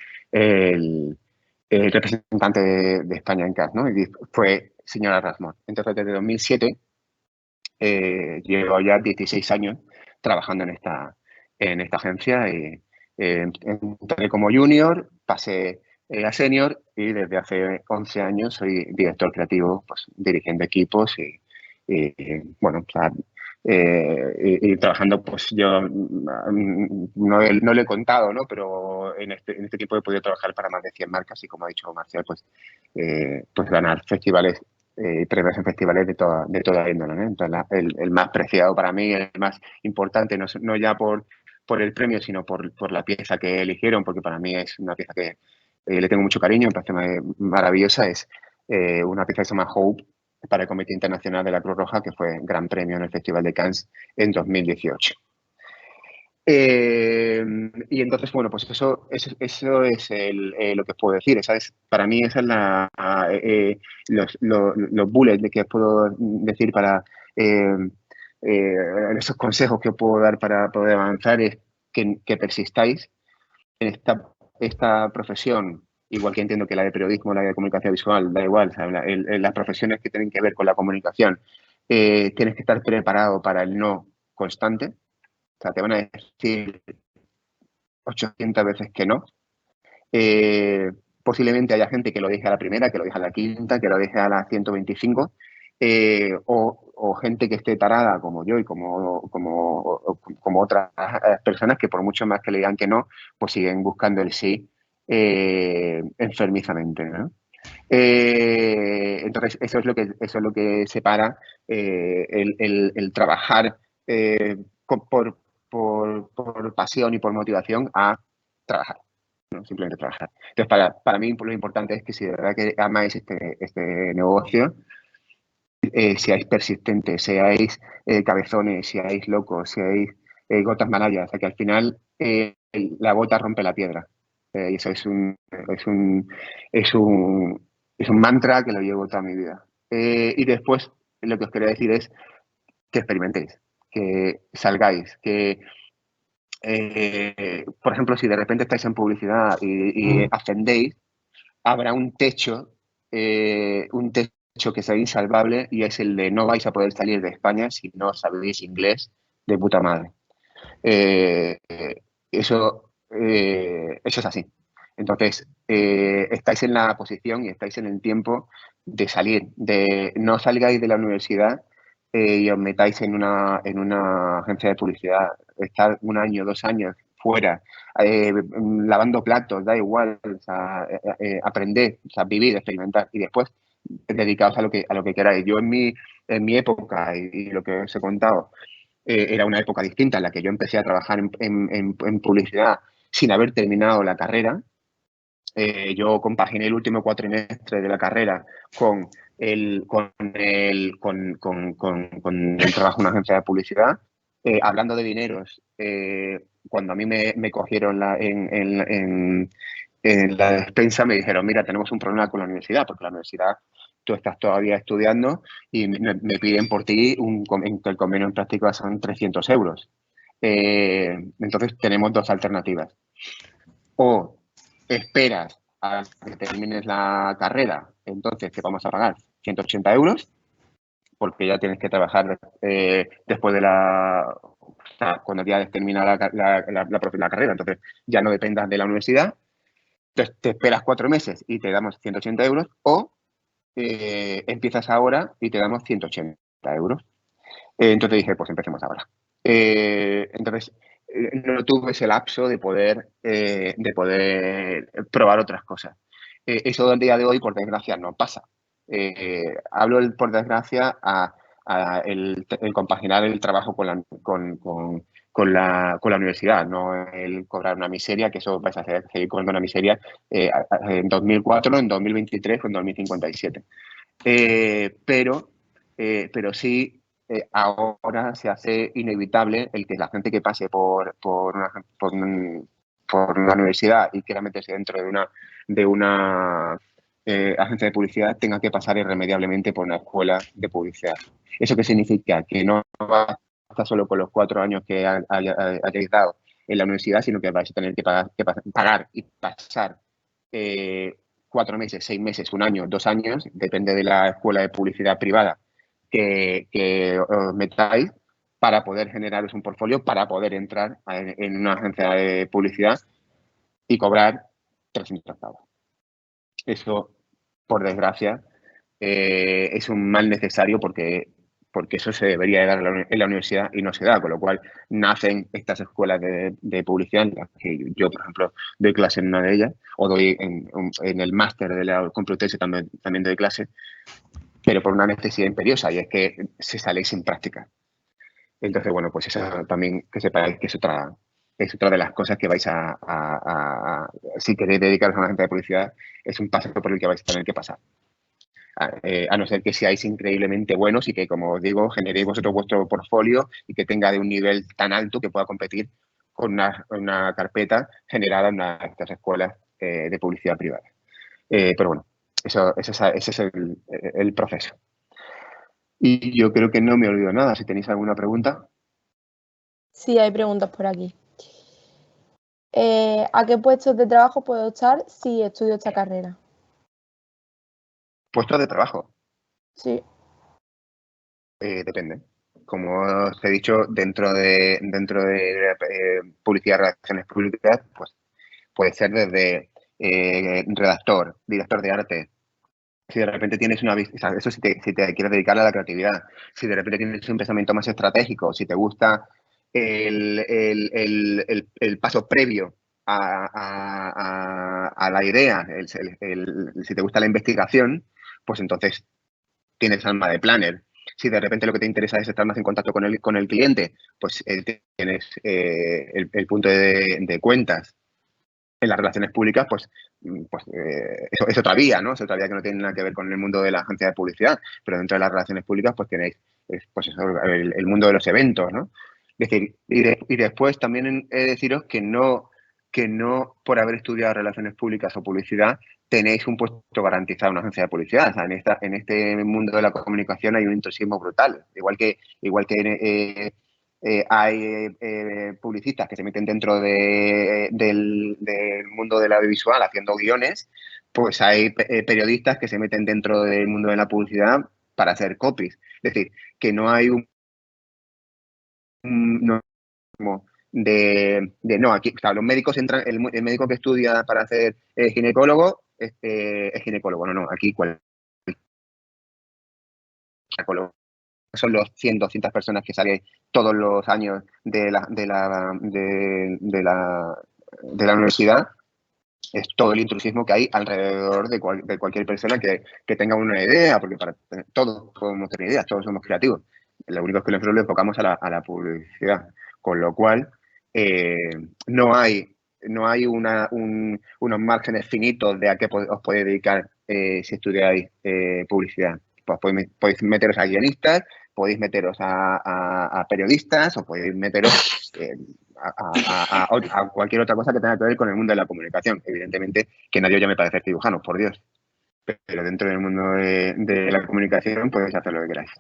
representante de España en CAS, ¿no? Y fue señora Rasmont. Entonces, desde 2007 llevo ya 16 años trabajando en esta agencia y entré como junior, pasé a senior y desde hace 11 años soy director creativo, pues dirigiendo equipos y bueno, o sea, y trabajando, pues yo no lo he contado, ¿no? Pero en este tiempo he podido trabajar para más de 100 marcas y, como ha dicho Marcial, pues ganar festivales, premios en festivales de toda índole, ¿no? Entonces, el más preciado para mí, el más importante, no ya por el premio, sino por la pieza que eligieron, porque para mí es una pieza que le tengo mucho cariño, me parece maravillosa, es una pieza que se llama Hope, para el Comité Internacional de la Cruz Roja, que fue gran premio en el Festival de Cannes en 2018. Y entonces, bueno, pues eso es lo que puedo decir. Para mí, esa es los bullets que puedo decir para esos consejos que puedo dar para poder avanzar, es que persistáis en esta profesión. Igual que entiendo que la de periodismo, la de comunicación visual, da igual, o sea, las profesiones que tienen que ver con la comunicación, tienes que estar preparado para el no constante. O sea, te van a decir 800 veces que no. Posiblemente haya gente que lo deje a la primera, que lo deje a la quinta, que lo deje a la 125, o gente que esté tarada como yo y como otras personas que por mucho más que le digan que no, pues siguen buscando el sí enfermizamente, ¿no? Entonces, eso es lo que separa el trabajar por pasión y por motivación a trabajar, ¿no? Simplemente trabajar. Entonces, para mí lo importante es que si de verdad que amáis este negocio, seáis persistentes, seáis cabezones, seáis locos, seáis gotas malayas, o sea, que al final la gota rompe la piedra. Y eso es un mantra que lo llevo toda mi vida. Y después lo que os quería decir es que experimentéis, que salgáis, que por ejemplo, si de repente estáis en publicidad y ascendéis, habrá un techo que sea insalvable, y es el de no vais a poder salir de España si no sabéis inglés de puta madre. Eso es así. Entonces, estáis en la posición y estáis en el tiempo de salir, no salgáis de la universidad y os metáis en una agencia de publicidad, estar 1 año, 2 años fuera, lavando platos, da igual, o sea, aprender, o sea, vivir, experimentar, y después dedicaos a lo que queráis. Yo en mi época, y lo que os he contado, era una época distinta en la que yo empecé a trabajar en publicidad sin haber terminado la carrera. Yo compaginé el último cuatrimestre de la carrera con el trabajo en una agencia de publicidad. Hablando de dineros, cuando a mí me cogieron en la despensa, me dijeron: mira, tenemos un problema con la universidad, porque la universidad, tú estás todavía estudiando y me piden por ti el convenio en práctica son 300 euros. Entonces tenemos 2 alternativas. O esperas a que termines la carrera, entonces te vamos a pagar 180 euros, porque ya tienes que trabajar después de cuando ya termina la carrera, entonces ya no dependas de la universidad. Entonces te esperas 4 meses y te damos 180 euros, o empiezas ahora y te damos 180 euros. Entonces dije, pues empecemos ahora. Entonces no tuve ese lapso de poder probar otras cosas. Eso del día de hoy, por desgracia, no pasa. Hablo, por desgracia, el compaginar el trabajo con la universidad, no el cobrar una miseria, que eso vais a seguir cobrando una miseria en 2004, en 2023 o en 2057. Pero sí, ahora se hace inevitable el que la gente que pase por una universidad y quiera meterse dentro de una agencia de publicidad tenga que pasar irremediablemente por una escuela de publicidad. ¿Eso qué significa? Que no va a basta solo con los 4 años que hayáis dado en la universidad, sino que vais a tener que pagar y pasar 4 meses, 6 meses, 1 año, 2 años, depende de la escuela de publicidad privada que os metáis, para poder generaros un portfolio, para poder entrar en una agencia de publicidad y cobrar 300 pavos. Eso, por desgracia, es un mal necesario porque eso se debería de dar en la universidad y no se da, con lo cual nacen estas escuelas de publicidad, en las que yo, por ejemplo, doy clase en una de ellas, o doy en el máster de la Complutense también doy clase, pero por una necesidad imperiosa, y es que se sale sin práctica. Entonces, bueno, pues eso también, que sepáis que es otra de las cosas que vais si queréis dedicaros a una agencia de publicidad, es un paso por el que vais a tener que pasar. A no ser que seáis increíblemente buenos y que, como os digo, generéis vosotros vuestro portfolio y que tenga de un nivel tan alto que pueda competir con una carpeta generada en una de estas escuelas de publicidad privada. Pero bueno, ese es el proceso. Y yo creo que no me olvido nada. Si tenéis alguna pregunta. Sí, hay preguntas por aquí. ¿A qué puestos de trabajo puedo optar si estudio esta carrera? ¿Puestos de trabajo? Sí. Depende. Como os he dicho, dentro de publicidad, relaciones públicas, pues puede ser desde redactor, director de arte. Si de repente tienes eso si te quieres dedicar a la creatividad, si de repente tienes un pensamiento más estratégico, si te gusta el paso previo a la idea, si te gusta la investigación, pues entonces tienes alma de planner. Si de repente lo que te interesa es estar más en contacto con el cliente, pues tienes el punto de cuentas. En las relaciones públicas, pues es otra vía, ¿no? Es otra vía que no tiene nada que ver con el mundo de la agencia de publicidad, pero dentro de las relaciones públicas, pues tenéis pues eso, el mundo de los eventos, ¿no? Es decir, y después también he de deciros que no por haber estudiado relaciones públicas o publicidad tenéis un puesto garantizado en una agencia de publicidad. O sea, en este mundo de la comunicación hay un intrusismo brutal. Igual que hay publicistas que se meten dentro del mundo del audiovisual haciendo guiones, pues hay periodistas que se meten dentro del mundo de la publicidad para hacer copies. Es decir, que no hay aquí, o sea, los médicos entran, el médico que estudia para ser ginecólogo es ginecólogo, no, aquí son los 100, 200 personas que salen todos los años de la universidad. Es todo el intrusismo que hay alrededor de cualquier persona que tenga una idea, porque todos podemos tener ideas, todos somos creativos. Lo único es que nosotros le enfocamos a la publicidad, con lo cual no hay unos márgenes finitos de a qué os podéis dedicar si estudiáis publicidad. Pues podéis meteros a guionistas, podéis meteros a periodistas o podéis meteros a cualquier otra cosa que tenga que ver con el mundo de la comunicación. Evidentemente que nadie llame para hacer cirujanos, por Dios. Pero dentro del mundo de la comunicación podéis hacer lo que queráis.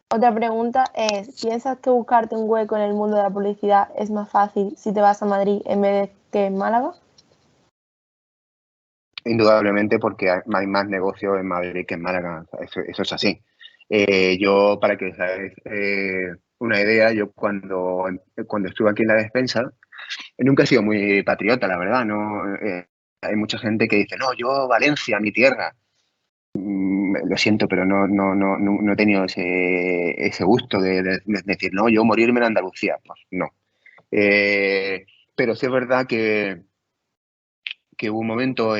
Otra pregunta es, ¿piensas que buscarte un hueco en el mundo de la publicidad es más fácil si te vas a Madrid en vez de que en Málaga? Indudablemente, porque hay más negocio en Madrid que en Málaga. Eso es así. Yo, para que os hagáis una idea, yo cuando estuve aquí en la despensa, nunca he sido muy patriota, la verdad. No, hay mucha gente que dice, no, yo Valencia, mi tierra. Lo siento, pero no he tenido ese gusto de decir, no, yo morirme en Andalucía. Pues no. Pero sí es verdad que hubo un momento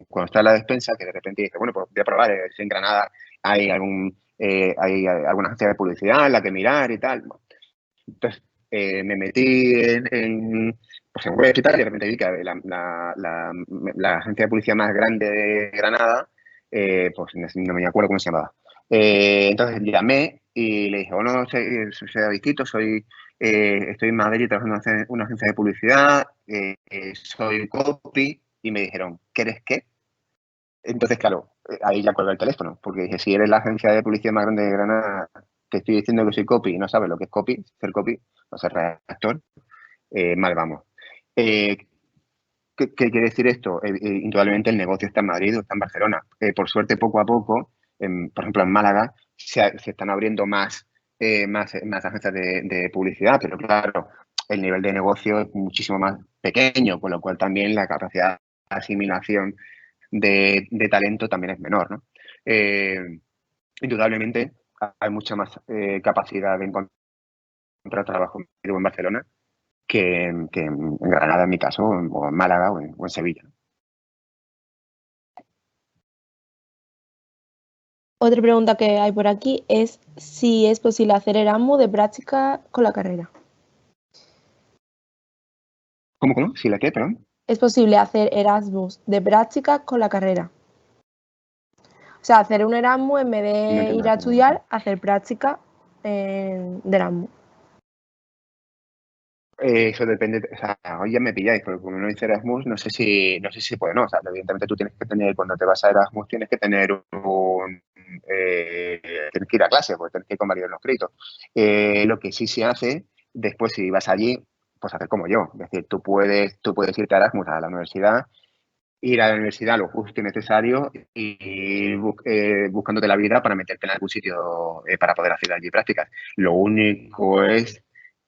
cuando está en la despensa que de repente dije, bueno, pues voy a probar, si en Granada hay alguna agencia de publicidad en la que mirar y tal. Entonces me metí en web y tal, y de repente vi que la agencia de publicidad más grande de Granada, pues no me acuerdo cómo se llamaba. Entonces llamé y le dije, bueno, soy Davidito, estoy en Madrid trabajando en una agencia de publicidad, soy copy, y me dijeron, ¿quieres qué? Entonces, claro, ahí ya cuelgo el teléfono, porque dije, si eres la agencia de publicidad más grande de Granada, te estoy diciendo que soy copy y no sabes lo que es copy, ser copy, o ser redactor, mal vamos. ¿Qué quiere decir esto? Indudablemente el negocio está en Madrid o está en Barcelona. Por suerte, poco a poco, por ejemplo, en Málaga, se están abriendo más agencias de publicidad, pero claro, el nivel de negocio es muchísimo más pequeño, con lo cual también la capacidad de asimilación de talento también es menor, ¿no? Indudablemente hay mucha más capacidad de encontrar trabajo en Barcelona que en Granada, en mi caso, o en Málaga o en Sevilla. Otra pregunta que hay por aquí es si es posible hacer Erasmus de práctica con la carrera. ¿Cómo? ¿Si la qué, perdón? ¿Es posible hacer Erasmus de práctica con la carrera? O sea, hacer un Erasmus en vez de ir a estudiar, hacer práctica de Erasmus. Eso depende, o sea, hoy ya me pilláis, porque como no dice Erasmus, no sé si se puede, no. O sea, evidentemente tú tienes que tener, cuando te vas a Erasmus, tienes que tener tienes que ir a clase, porque tienes que convalidar los créditos. Lo que sí se hace, después si vas allí, pues hacer como yo. Es decir, tú puedes irte a Erasmus a la universidad, ir a la universidad lo justo y necesario y buscándote la vida para meterte en algún sitio para poder hacer allí prácticas. Lo único es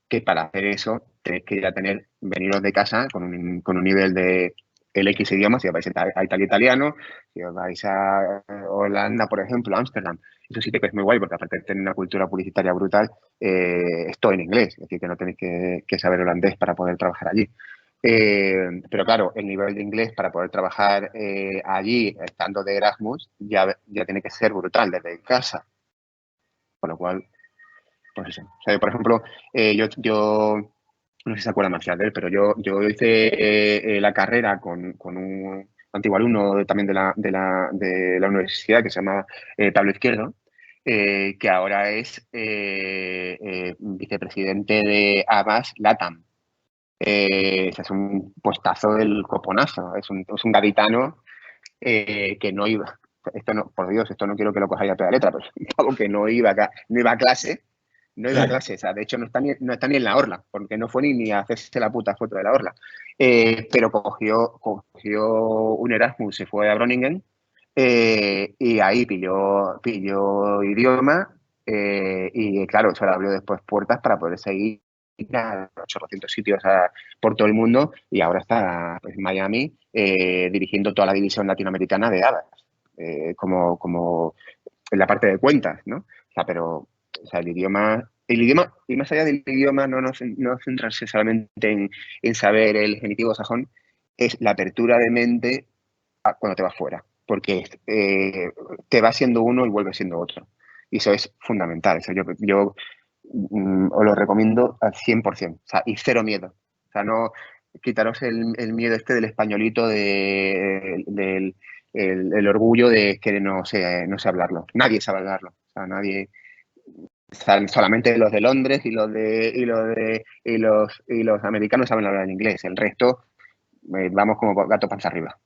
que para hacer eso tenéis que ya veniros de casa con un nivel de el X idioma, si os vais a Italia italiano, si os vais a Holanda, por ejemplo, Ámsterdam. Eso sí que es muy guay, porque aparte de tener una cultura publicitaria brutal, es todo en inglés, es decir, que no tenéis que saber holandés para poder trabajar allí. Pero claro, el nivel de inglés para poder trabajar allí, estando de Erasmus, ya tiene que ser brutal desde casa. Con lo cual, pues eso. O sea, por ejemplo, yo no sé si se acuerda Marcial de él, pero yo hice la carrera con un antiguo alumno también de la universidad que se llama Pablo Izquierdo, que ahora es vicepresidente de Abbas LATAM. Es un puestazo del coponazo, es un gaditano que no iba. Esto no, por Dios, esto no quiero que lo cojáis a toda letra, pero es un pavo que no iba a clase. No iba a clase, o sea, de hecho no está ni en la orla, porque no fue ni a hacerse la puta foto de la orla. Pero cogió un Erasmus, se fue a Groningen y ahí pilló idioma y claro, eso le abrió después puertas para poder seguir a 800 sitios por todo el mundo y ahora está pues, en Miami dirigiendo toda la división latinoamericana de Abbas, como en la parte de cuentas, ¿no? O sea, pero o sea, el idioma, y más allá del idioma, no centrarse solamente en saber el genitivo sajón, es la apertura de mente cuando te vas fuera, porque te vas siendo uno y vuelves siendo otro. Y eso es fundamental. Eso yo os lo recomiendo al 100%. O sea, y cero miedo. O sea, no quitaros el miedo del españolito, del el orgullo de que no sé hablarlo. Nadie sabe hablarlo. O sea, nadie. Solamente los de Londres y los americanos saben hablar en inglés. El resto vamos como gato panza arriba.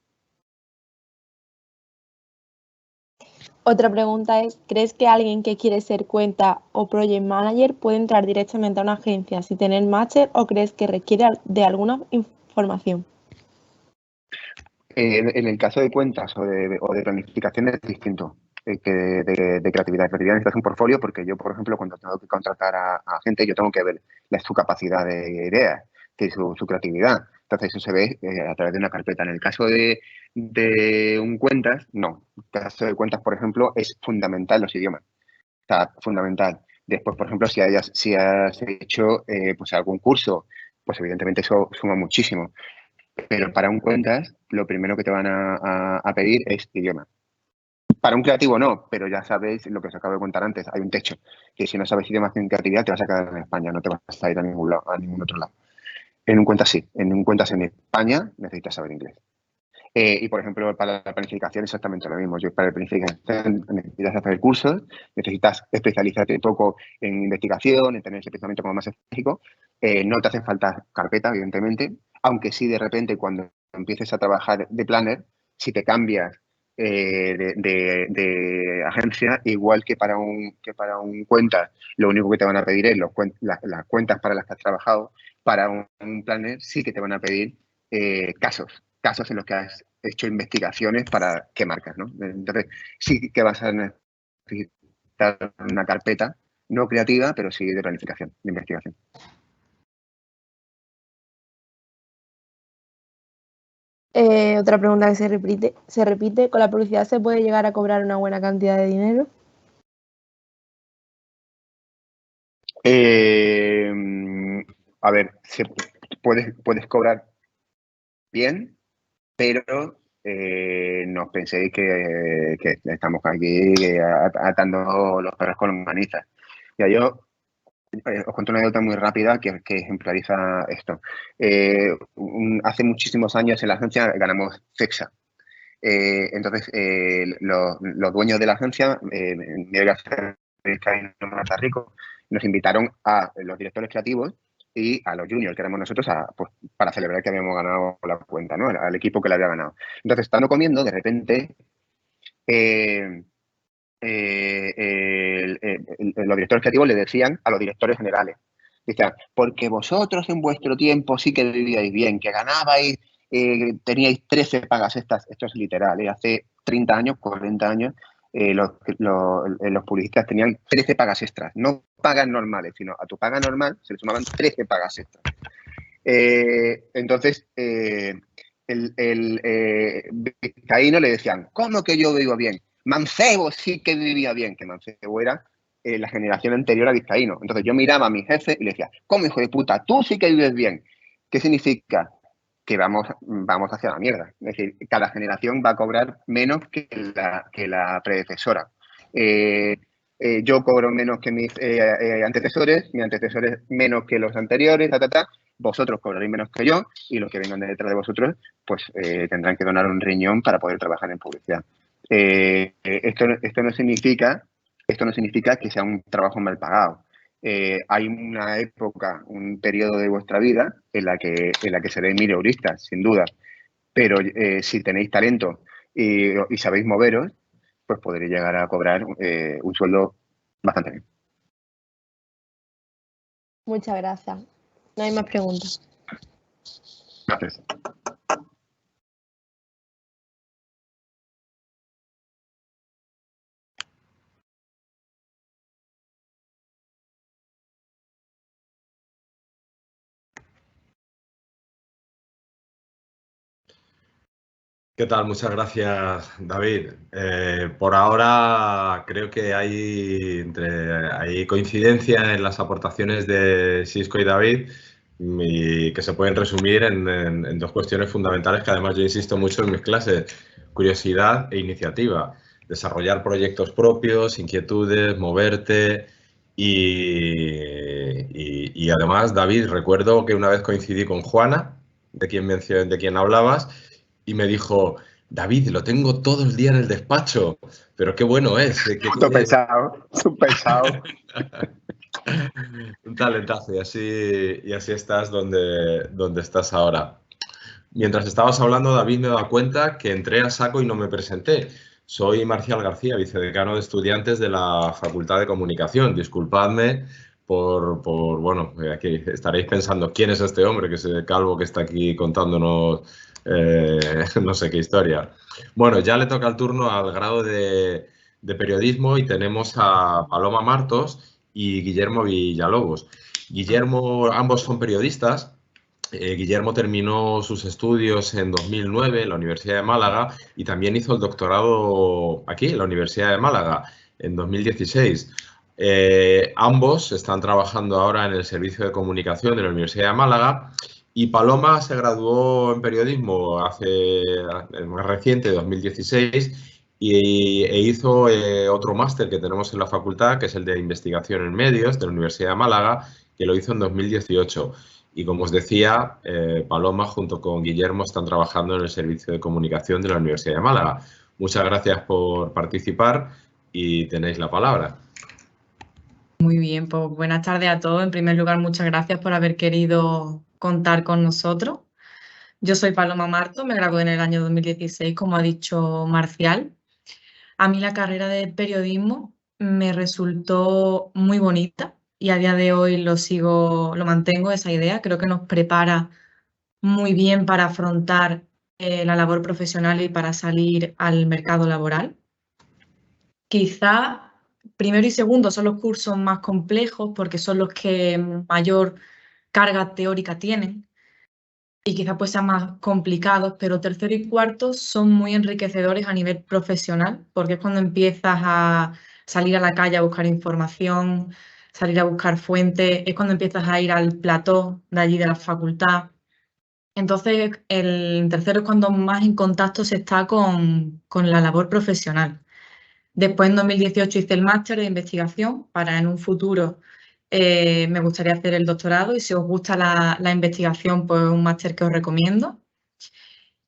Otra pregunta es, ¿crees que alguien que quiere ser cuenta o project manager puede entrar directamente a una agencia sin tener máster o crees que requiere de alguna información? En el caso de cuentas o de planificación es distinto que de creatividad. Creatividad necesitas un portfolio porque yo, por ejemplo, cuando tengo que contratar a gente, yo tengo que ver su capacidad de idea, su creatividad. Entonces eso se ve a través de una carpeta. En el caso de un cuentas, no. En el caso de cuentas, por ejemplo, es fundamental los idiomas. O sea, fundamental. Después, por ejemplo, si has hecho pues algún curso, pues evidentemente eso suma muchísimo. Pero para un cuentas, lo primero que te van a pedir es idioma. Para un creativo no, pero ya sabéis lo que os acabo de contar antes, hay un techo, que si no sabes idiomas en creatividad te vas a quedar en España, no te vas a ir a ningún lado, a ningún otro lado. En un cuentas sí, en un cuentas en España necesitas saber inglés. Y por ejemplo, para la planificación exactamente lo mismo. Yo para la planificación necesitas hacer cursos, necesitas especializarte un poco en investigación, en tener ese pensamiento como más estratégico. No te hace falta carpeta, evidentemente, aunque sí de repente cuando empieces a trabajar de planner, si te cambias de agencia, igual que para un cuenta, lo único que te van a pedir es las cuentas para las que has trabajado. Para un planner sí que te van a pedir casos en los que has hecho investigaciones para qué marcas, ¿no? Entonces, sí que vas a necesitar una carpeta, no creativa, pero sí de planificación, de investigación. Otra pregunta que se repite, ¿con la publicidad se puede llegar a cobrar una buena cantidad de dinero? A ver, puedes cobrar bien, pero no os penséis que estamos aquí atando los perros con longanizas. Ya, yo os cuento una anécdota muy rápida que ejemplariza esto. Hace muchísimos años en la agencia ganamos CEXA. Entonces, los dueños de la agencia, Miguel García y Marta Rico, nos invitaron a los directores creativos y a los juniors, que éramos nosotros, pues, para celebrar que habíamos ganado la cuenta, ¿no? Al equipo que la había ganado. Entonces, estando comiendo, de repente, los directores creativos le decían a los directores generales, decían, porque vosotros en vuestro tiempo sí que vivíais bien, que ganabais, teníais 13 pagas extras, esto es literal, hace 30 años, 40 años, los publicistas tenían 13 pagas extras, no pagas normales, sino a tu paga normal se le sumaban 13 pagas extras. Entonces, vizcaíno le decían, ¿cómo que yo vivo bien? Mancebo sí que vivía bien, que Mancebo era la generación anterior a Vizcaíno. Entonces yo miraba a mi jefe y le decía, ¿cómo, hijo de puta? Tú sí que vives bien. ¿Qué significa? Que vamos hacia la mierda. Es decir, cada generación va a cobrar menos que la predecesora. Yo cobro menos que mis antecesores menos que los anteriores, vosotros cobraréis menos que yo y los que vengan detrás de vosotros pues tendrán que donar un riñón para poder trabajar en publicidad. Esto no significa que sea un trabajo mal pagado. Hay una época, un periodo de vuestra vida en la que seréis mileuristas, sin duda, pero si tenéis talento y sabéis moveros, pues podréis llegar a cobrar un sueldo bastante bien. Muchas gracias. No hay más preguntas. Gracias. ¿Qué tal? Muchas gracias, David. Por ahora creo que hay coincidencia en las aportaciones de Xisco y David y que se pueden resumir en dos cuestiones fundamentales que además yo insisto mucho en mis clases: curiosidad e iniciativa. Desarrollar proyectos propios, inquietudes, moverte y además, David, recuerdo que una vez coincidí con Juana, de quien hablabas, y me dijo, David, lo tengo todo el día en el despacho, pero qué bueno es. Tú pesado. Un talentazo y así estás donde estás ahora. Mientras estabas hablando, David, me he dado cuenta que entré a saco y no me presenté. Soy Marcial García, vicedecano de estudiantes de la Facultad de Comunicación. Disculpadme bueno, aquí estaréis pensando, ¿quién es este hombre, que es el calvo que está aquí contándonos no sé qué historia? Bueno, ya le toca el turno al grado de periodismo y tenemos a Paloma Martos y Guillermo Villalobos. Guillermo, ambos son periodistas. Guillermo terminó sus estudios en 2009 en la Universidad de Málaga y también hizo el doctorado aquí, en la Universidad de Málaga, en 2016. Ambos están trabajando ahora en el Servicio de Comunicación de la Universidad de Málaga y Paloma se graduó en periodismo más reciente, 2016, e hizo otro máster que tenemos en la facultad, que es el de Investigación en Medios de la Universidad de Málaga, que lo hizo en 2018. Y como os decía, Paloma junto con Guillermo están trabajando en el Servicio de Comunicación de la Universidad de Málaga. Muchas gracias por participar y tenéis la palabra. Muy bien, pues buenas tardes a todos. En primer lugar, muchas gracias por haber querido contar con nosotros. Yo soy Paloma Marto, me gradué en el año 2016, como ha dicho Marcial. A mí la carrera de periodismo me resultó muy bonita y a día de hoy lo mantengo esa idea. Creo que nos prepara muy bien para afrontar la labor profesional y para salir al mercado laboral. Quizá primero y segundo son los cursos más complejos porque son los que mayor carga teórica tienen y quizá pues sean más complicados, pero tercero y cuarto son muy enriquecedores a nivel profesional porque es cuando empiezas a salir a la calle a buscar información, salir a buscar fuentes, es cuando empiezas a ir al plató de allí de la facultad. Entonces, el tercero es cuando más en contacto se está con la labor profesional. Después, en 2018, hice el máster de investigación para en un futuro me gustaría hacer el doctorado y si os gusta la investigación, pues es un máster que os recomiendo.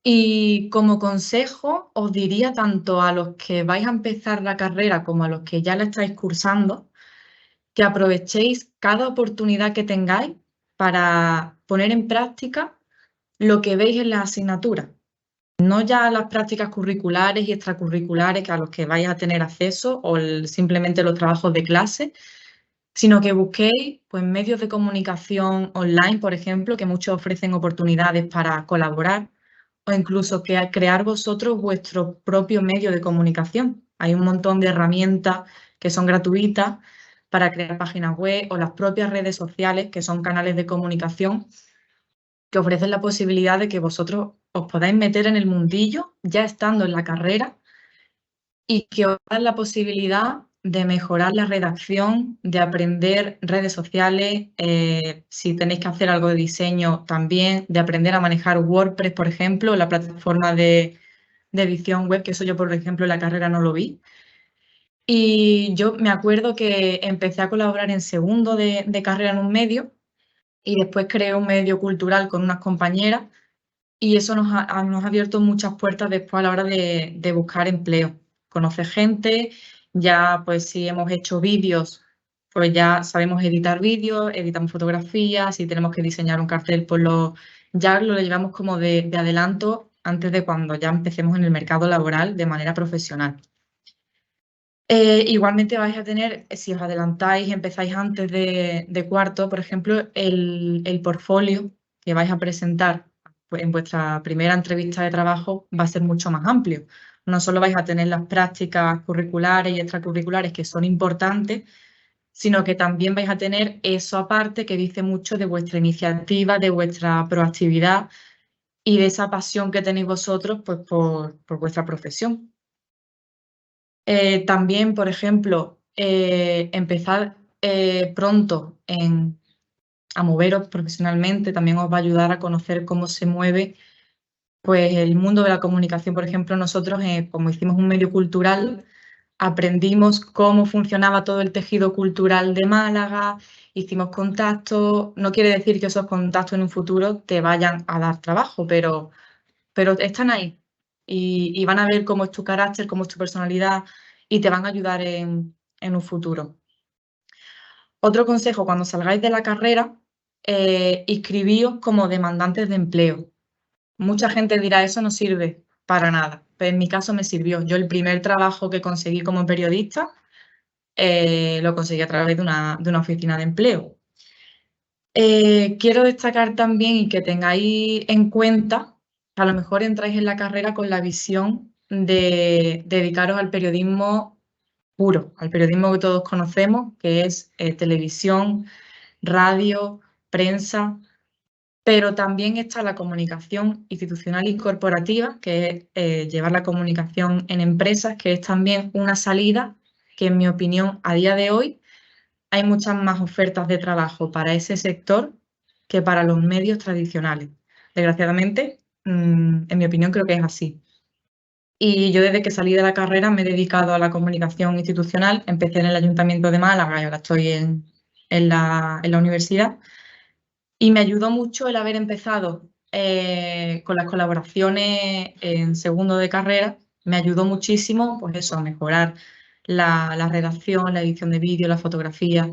Y como consejo, os diría tanto a los que vais a empezar la carrera como a los que ya la estáis cursando, que aprovechéis cada oportunidad que tengáis para poner en práctica lo que veis en la asignatura. No ya las prácticas curriculares y extracurriculares que a los que vais a tener acceso o simplemente los trabajos de clase, sino que busquéis pues, medios de comunicación online, por ejemplo, que muchos ofrecen oportunidades para colaborar o incluso que crear vosotros vuestro propio medio de comunicación. Hay un montón de herramientas que son gratuitas para crear páginas web o las propias redes sociales que son canales de comunicación que ofrecen la posibilidad de que vosotros os podáis meter en el mundillo ya estando en la carrera y que os dan la posibilidad de mejorar la redacción, de aprender redes sociales, si tenéis que hacer algo de diseño también, de aprender a manejar WordPress, por ejemplo, la plataforma de edición web, que eso yo, por ejemplo, en la carrera no lo vi. Y yo me acuerdo que empecé a colaborar en segundo de carrera en un medio y después creé un medio cultural con unas compañeras y eso nos ha abierto muchas puertas después a la hora de buscar empleo. Conocer gente, ya pues si hemos hecho vídeos, pues ya sabemos editar vídeos, editamos fotografías, si tenemos que diseñar un cartel, pues ya lo llevamos como de adelanto antes de cuando ya empecemos en el mercado laboral de manera profesional. Igualmente vais a tener, si os adelantáis, empezáis antes de cuarto, por ejemplo, el portfolio que vais a presentar pues, en vuestra primera entrevista de trabajo va a ser mucho más amplio. No solo vais a tener las prácticas curriculares y extracurriculares que son importantes, sino que también vais a tener eso aparte que dice mucho de vuestra iniciativa, de vuestra proactividad y de esa pasión que tenéis vosotros pues, por vuestra profesión. También, por ejemplo, empezar pronto a moveros profesionalmente también os va a ayudar a conocer cómo se mueve pues, el mundo de la comunicación. Por ejemplo, nosotros, como hicimos un medio cultural, aprendimos cómo funcionaba todo el tejido cultural de Málaga, hicimos contactos. No quiere decir que esos contactos en un futuro te vayan a dar trabajo, pero están ahí y van a ver cómo es tu carácter, cómo es tu personalidad y te van a ayudar en un futuro. Otro consejo, cuando salgáis de la carrera, inscribíos como demandantes de empleo. Mucha gente dirá, eso no sirve para nada, pero en mi caso me sirvió. Yo el primer trabajo que conseguí como periodista lo conseguí a través de una oficina de empleo. Quiero destacar también y que tengáis en cuenta que a lo mejor entráis en la carrera con la visión de dedicaros al periodismo puro, al periodismo que todos conocemos, que es televisión, radio, prensa, pero también está la comunicación institucional y corporativa, que es llevar la comunicación en empresas, que es también una salida que, en mi opinión, a día de hoy, hay muchas más ofertas de trabajo para ese sector que para los medios tradicionales. Desgraciadamente, en mi opinión, creo que es así. Y yo desde que salí de la carrera me he dedicado a la comunicación institucional. Empecé en el Ayuntamiento de Málaga y ahora estoy en la universidad. Y me ayudó mucho el haber empezado con las colaboraciones en segundo de carrera. Me ayudó muchísimo, pues eso, a mejorar la redacción, la edición de vídeo, la fotografía.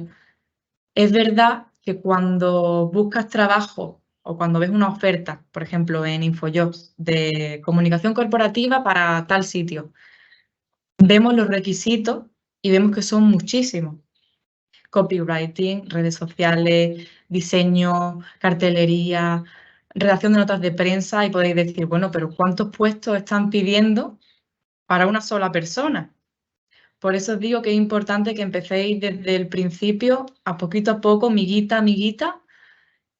Es verdad que cuando buscas trabajo o cuando ves una oferta, por ejemplo, en InfoJobs, de comunicación corporativa para tal sitio, vemos los requisitos y vemos que son muchísimos. Copywriting, redes sociales, diseño, cartelería, redacción de notas de prensa, y podéis decir, bueno, pero ¿cuántos puestos están pidiendo para una sola persona? Por eso os digo que es importante que empecéis desde el principio, a poco, miguita a miguita,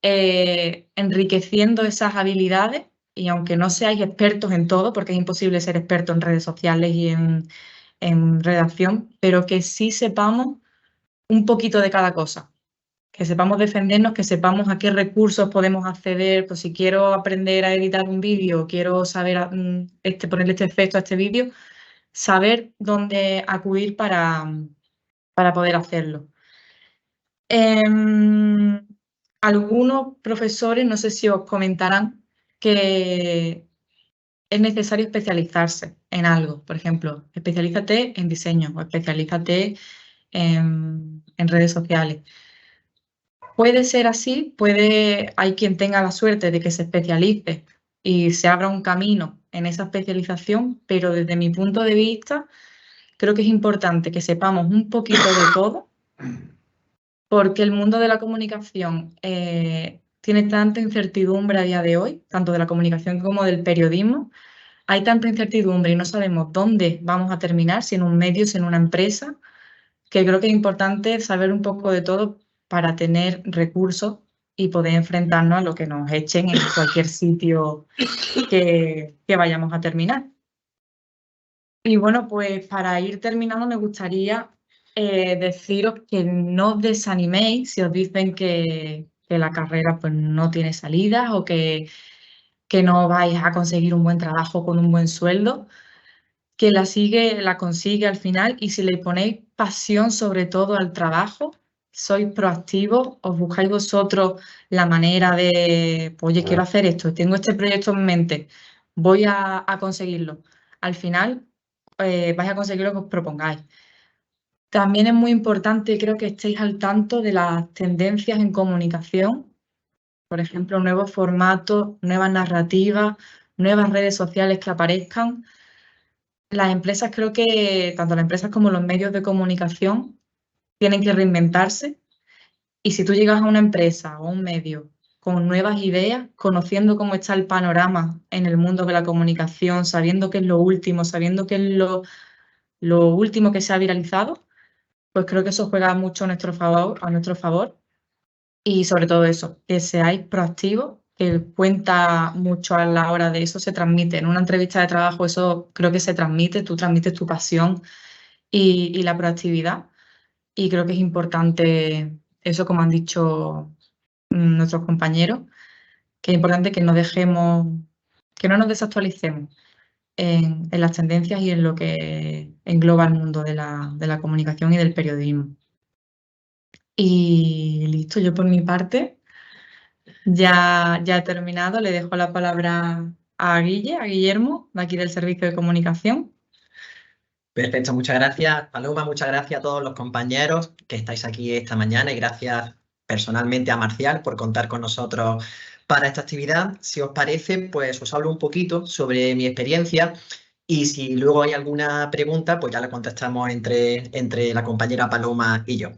enriqueciendo esas habilidades, y aunque no seáis expertos en todo, porque es imposible ser experto en redes sociales y en redacción, pero que sí sepamos un poquito de cada cosa, que sepamos defendernos, que sepamos a qué recursos podemos acceder. Pues si quiero aprender a editar un vídeo, quiero saber ponerle este efecto a este vídeo, saber dónde acudir para poder hacerlo. Algunos profesores, no sé si os comentarán, que es necesario especializarse en algo. Por ejemplo, especialízate en diseño o especialízate en redes sociales. Puede ser así, hay quien tenga la suerte de que se especialice y se abra un camino en esa especialización, pero desde mi punto de vista creo que es importante que sepamos un poquito de todo, porque el mundo de la comunicación tiene tanta incertidumbre a día de hoy, tanto de la comunicación como del periodismo. Hay tanta incertidumbre y no sabemos dónde vamos a terminar, si en un medio, si en una empresa, que creo que es importante saber un poco de todo para tener recursos y poder enfrentarnos a lo que nos echen en cualquier sitio que vayamos a terminar. Y bueno, pues para ir terminando me gustaría deciros que no os desaniméis si os dicen que la carrera pues, no tiene salidas o que no vais a conseguir un buen trabajo con un buen sueldo, que la consigue al final, y si le ponéis pasión sobre todo al trabajo, sois proactivos, os buscáis vosotros la manera de, oye, quiero hacer esto, tengo este proyecto en mente, voy a conseguirlo. Al final vais a conseguir lo que os propongáis. También es muy importante, creo, que estéis al tanto de las tendencias en comunicación, por ejemplo, nuevos formatos, nuevas narrativas, nuevas redes sociales que aparezcan. Las empresas, creo que tanto las empresas como los medios de comunicación tienen que reinventarse, y si tú llegas a una empresa o un medio con nuevas ideas, conociendo cómo está el panorama en el mundo de la comunicación, sabiendo qué es lo último, sabiendo qué es lo último que se ha viralizado, pues creo que eso juega mucho a nuestro favor, y sobre todo eso, que seáis proactivos, que cuenta mucho a la hora de eso, se transmite. En una entrevista de trabajo eso creo que se transmite, tú transmites tu pasión y la proactividad, y creo que es importante eso, como han dicho nuestros compañeros, que es importante que no nos desactualicemos en las tendencias y en lo que engloba el mundo de la comunicación y del periodismo. Y listo, yo por mi parte ya he terminado. Le dejo la palabra a Guillermo, de aquí del Servicio de Comunicación. Perfecto, muchas gracias, Paloma, muchas gracias a todos los compañeros que estáis aquí esta mañana, y gracias personalmente a Marcial por contar con nosotros para esta actividad. Si os parece, pues os hablo un poquito sobre mi experiencia, y si luego hay alguna pregunta, pues ya la contestamos entre la compañera Paloma y yo.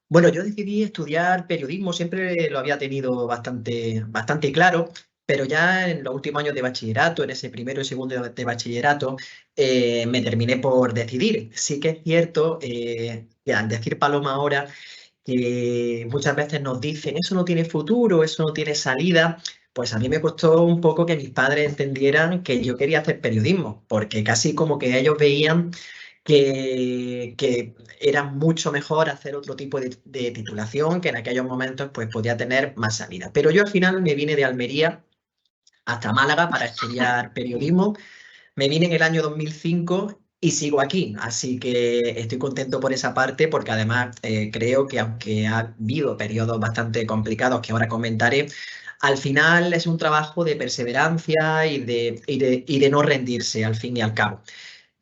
Bueno, yo decidí estudiar periodismo, siempre lo había tenido bastante claro, pero ya en los últimos años de bachillerato, en ese primero y segundo de bachillerato, me terminé por decidir. Sí que es cierto, que al decir Paloma ahora, que muchas veces nos dicen eso no tiene futuro, eso no tiene salida, pues a mí me costó un poco que mis padres entendieran que yo quería hacer periodismo, porque casi como que ellos veían que era mucho mejor hacer otro tipo de titulación, que en aquellos momentos pues podía tener más salida. Pero yo al final me vine de Almería hasta Málaga para estudiar periodismo. Me vine en el año 2005 y sigo aquí, así que estoy contento por esa parte, porque además creo que aunque ha habido periodos bastante complicados que ahora comentaré, al final es un trabajo de perseverancia y de no rendirse al fin y al cabo.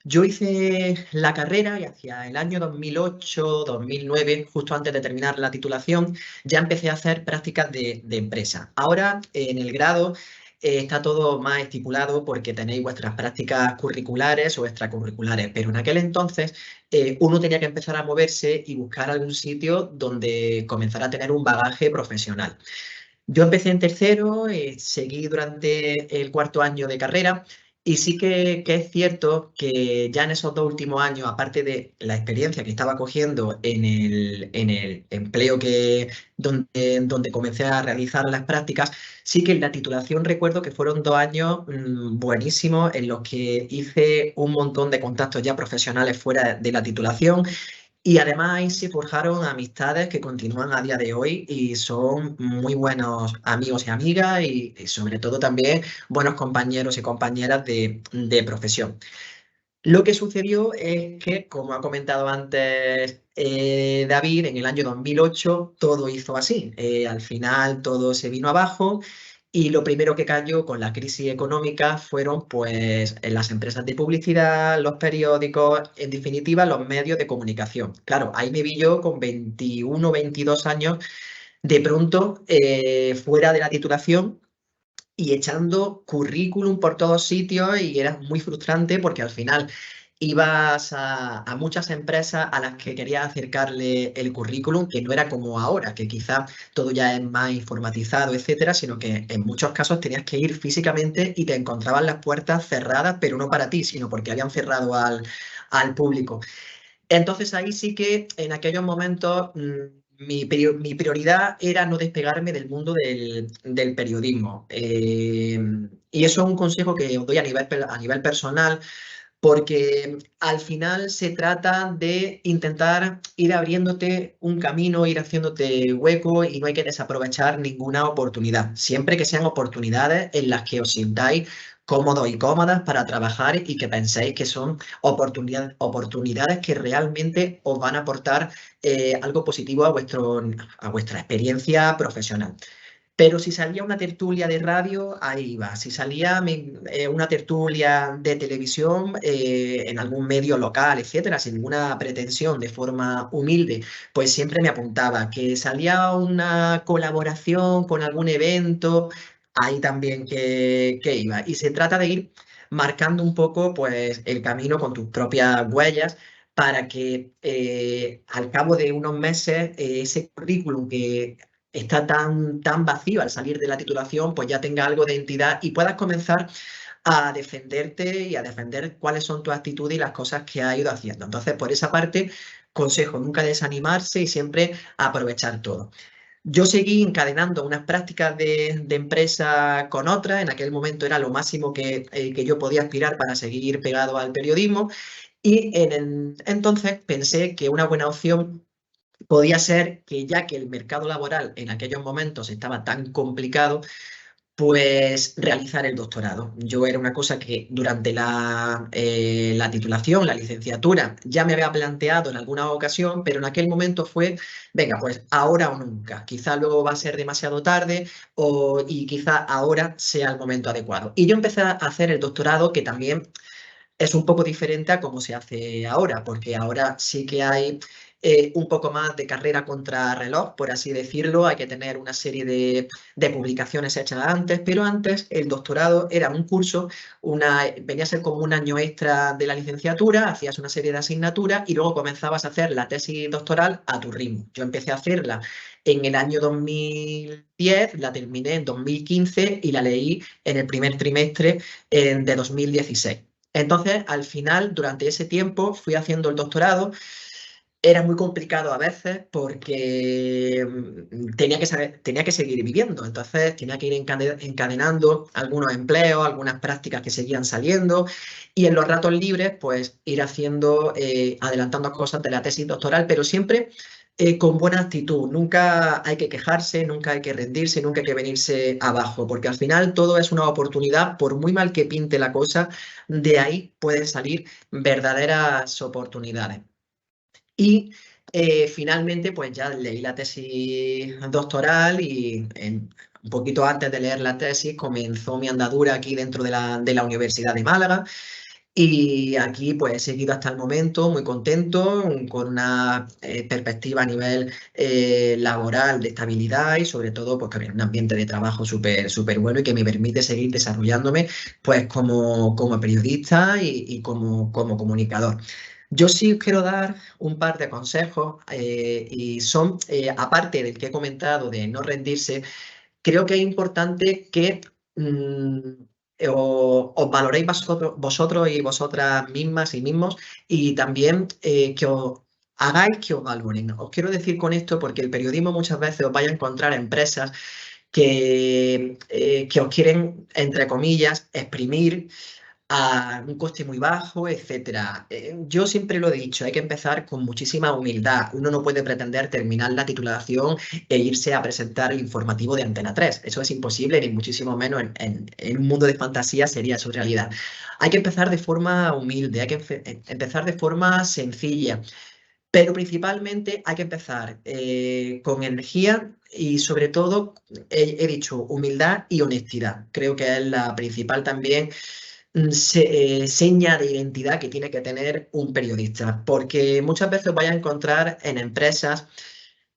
Yo hice la carrera y hacia el año 2008, 2009, justo antes de terminar la titulación, ya empecé a hacer prácticas de empresa. Ahora, en el grado, está todo más estipulado porque tenéis vuestras prácticas curriculares o extracurriculares, pero en aquel entonces uno tenía que empezar a moverse y buscar algún sitio donde comenzara a tener un bagaje profesional. Yo empecé en tercero, seguí durante el cuarto año de carrera y sí que es cierto que ya en esos 2 últimos años, aparte de la experiencia que estaba cogiendo en el empleo donde comencé a realizar las prácticas, sí que en la titulación recuerdo que fueron 2 años buenísimos en los que hice un montón de contactos ya profesionales fuera de la titulación. Y además ahí se forjaron amistades que continúan a día de hoy y son muy buenos amigos y amigas y sobre todo también buenos compañeros y compañeras de profesión. Lo que sucedió es que, como ha comentado antes David, en el año 2008 todo hizo así. Al final todo se vino abajo y lo primero que cayó con la crisis económica fueron pues las empresas de publicidad, los periódicos, en definitiva los medios de comunicación. Claro, ahí me vi yo con 21, 22 años de pronto fuera de la titulación y echando currículum por todos sitios y era muy frustrante porque al final ibas a muchas empresas a las que querías acercarle el currículum, que no era como ahora, que quizá todo ya es más informatizado, etcétera, sino que en muchos casos tenías que ir físicamente y te encontraban las puertas cerradas, pero no para ti, sino porque habían cerrado al público. Entonces ahí sí que en aquellos momentos mi prioridad era no despegarme del mundo del periodismo. Y eso es un consejo que os doy a nivel personal, porque al final se trata de intentar ir abriéndote un camino, ir haciéndote hueco y no hay que desaprovechar ninguna oportunidad, siempre que sean oportunidades en las que os sintáis cómodos y cómodas para trabajar y que penséis que son oportunidades que realmente os van a aportar algo positivo a vuestra experiencia profesional. Pero si salía una tertulia de radio, ahí iba. Si salía una tertulia de televisión en algún medio local, etcétera, sin ninguna pretensión, de forma humilde, pues siempre me apuntaba. Que salía una colaboración con algún evento, ahí también que iba. Y se trata de ir marcando un poco pues, el camino con tus propias huellas para que al cabo de unos meses ese currículum que está tan vacío al salir de la titulación, pues ya tenga algo de entidad y puedas comenzar a defenderte y a defender cuáles son tus actitudes y las cosas que has ido haciendo. Entonces, por esa parte, consejo, nunca desanimarse y siempre aprovechar todo. Yo seguí encadenando unas prácticas de empresa con otras, en aquel momento era lo máximo que yo podía aspirar para seguir pegado al periodismo y entonces pensé que una buena opción podía ser que ya que el mercado laboral en aquellos momentos estaba tan complicado, pues realizar el doctorado. Yo era una cosa que durante la titulación, la licenciatura, ya me había planteado en alguna ocasión, pero en aquel momento fue, venga, pues ahora o nunca. Quizá luego va a ser demasiado tarde y quizá ahora sea el momento adecuado. Y yo empecé a hacer el doctorado, que también es un poco diferente a cómo se hace ahora, porque ahora sí que hay un poco más de carrera contra reloj, por así decirlo. Hay que tener una serie de publicaciones hechas antes, pero antes el doctorado era un curso, venía a ser como un año extra de la licenciatura, hacías una serie de asignaturas y luego comenzabas a hacer la tesis doctoral a tu ritmo. Yo empecé a hacerla en el año 2010, la terminé en 2015 y la leí en el primer trimestre de 2016. Entonces, al final, durante ese tiempo, fui haciendo el doctorado. Era muy complicado a veces porque tenía que seguir viviendo. Entonces, tenía que ir encadenando algunos empleos, algunas prácticas que seguían saliendo y en los ratos libres, pues ir haciendo, adelantando cosas de la tesis doctoral, pero siempre con buena actitud. Nunca hay que quejarse, nunca hay que rendirse, nunca hay que venirse abajo, porque al final todo es una oportunidad. Por muy mal que pinte la cosa, de ahí pueden salir verdaderas oportunidades. Y finalmente, pues ya leí la tesis doctoral y un poquito antes de leer la tesis comenzó mi andadura aquí dentro de la Universidad de Málaga. Y aquí pues he seguido hasta el momento muy contento, con una perspectiva a nivel laboral de estabilidad y sobre todo pues que un ambiente de trabajo súper bueno y que me permite seguir desarrollándome pues como periodista y como comunicador. Yo sí os quiero dar un par de consejos y son, aparte del que he comentado de no rendirse, creo que es importante que os valoréis vosotros y vosotras mismas y mismos y también que os hagáis que os valoren. Os quiero decir con esto porque el periodismo muchas veces os vaya a encontrar empresas que os quieren, entre comillas, exprimir a un coste muy bajo, etcétera. Yo siempre lo he dicho, hay que empezar con muchísima humildad. Uno no puede pretender terminar la titulación e irse a presentar el informativo de Antena 3. Eso es imposible, ni muchísimo menos en un mundo de fantasía sería su realidad. Hay que empezar de forma humilde, hay que empezar de forma sencilla, pero principalmente hay que empezar con energía y sobre todo, he dicho, humildad y honestidad. Creo que es la principal también seña de identidad que tiene que tener un periodista, porque muchas veces os vais a encontrar en empresas,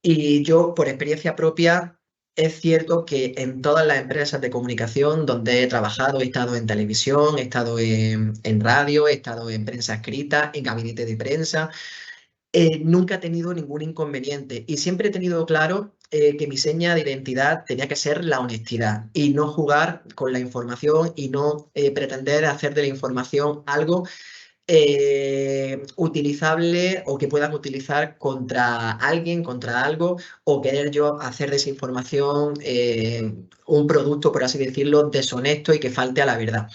y yo por experiencia propia, es cierto que en todas las empresas de comunicación donde he trabajado, he estado en televisión, he estado en radio, he estado en prensa escrita, en gabinete de prensa, nunca he tenido ningún inconveniente y siempre he tenido claro que mi seña de identidad tenía que ser la honestidad y no jugar con la información y no pretender hacer de la información algo utilizable o que puedan utilizar contra alguien, contra algo, o querer yo hacer de esa información un producto, por así decirlo, deshonesto y que falte a la verdad.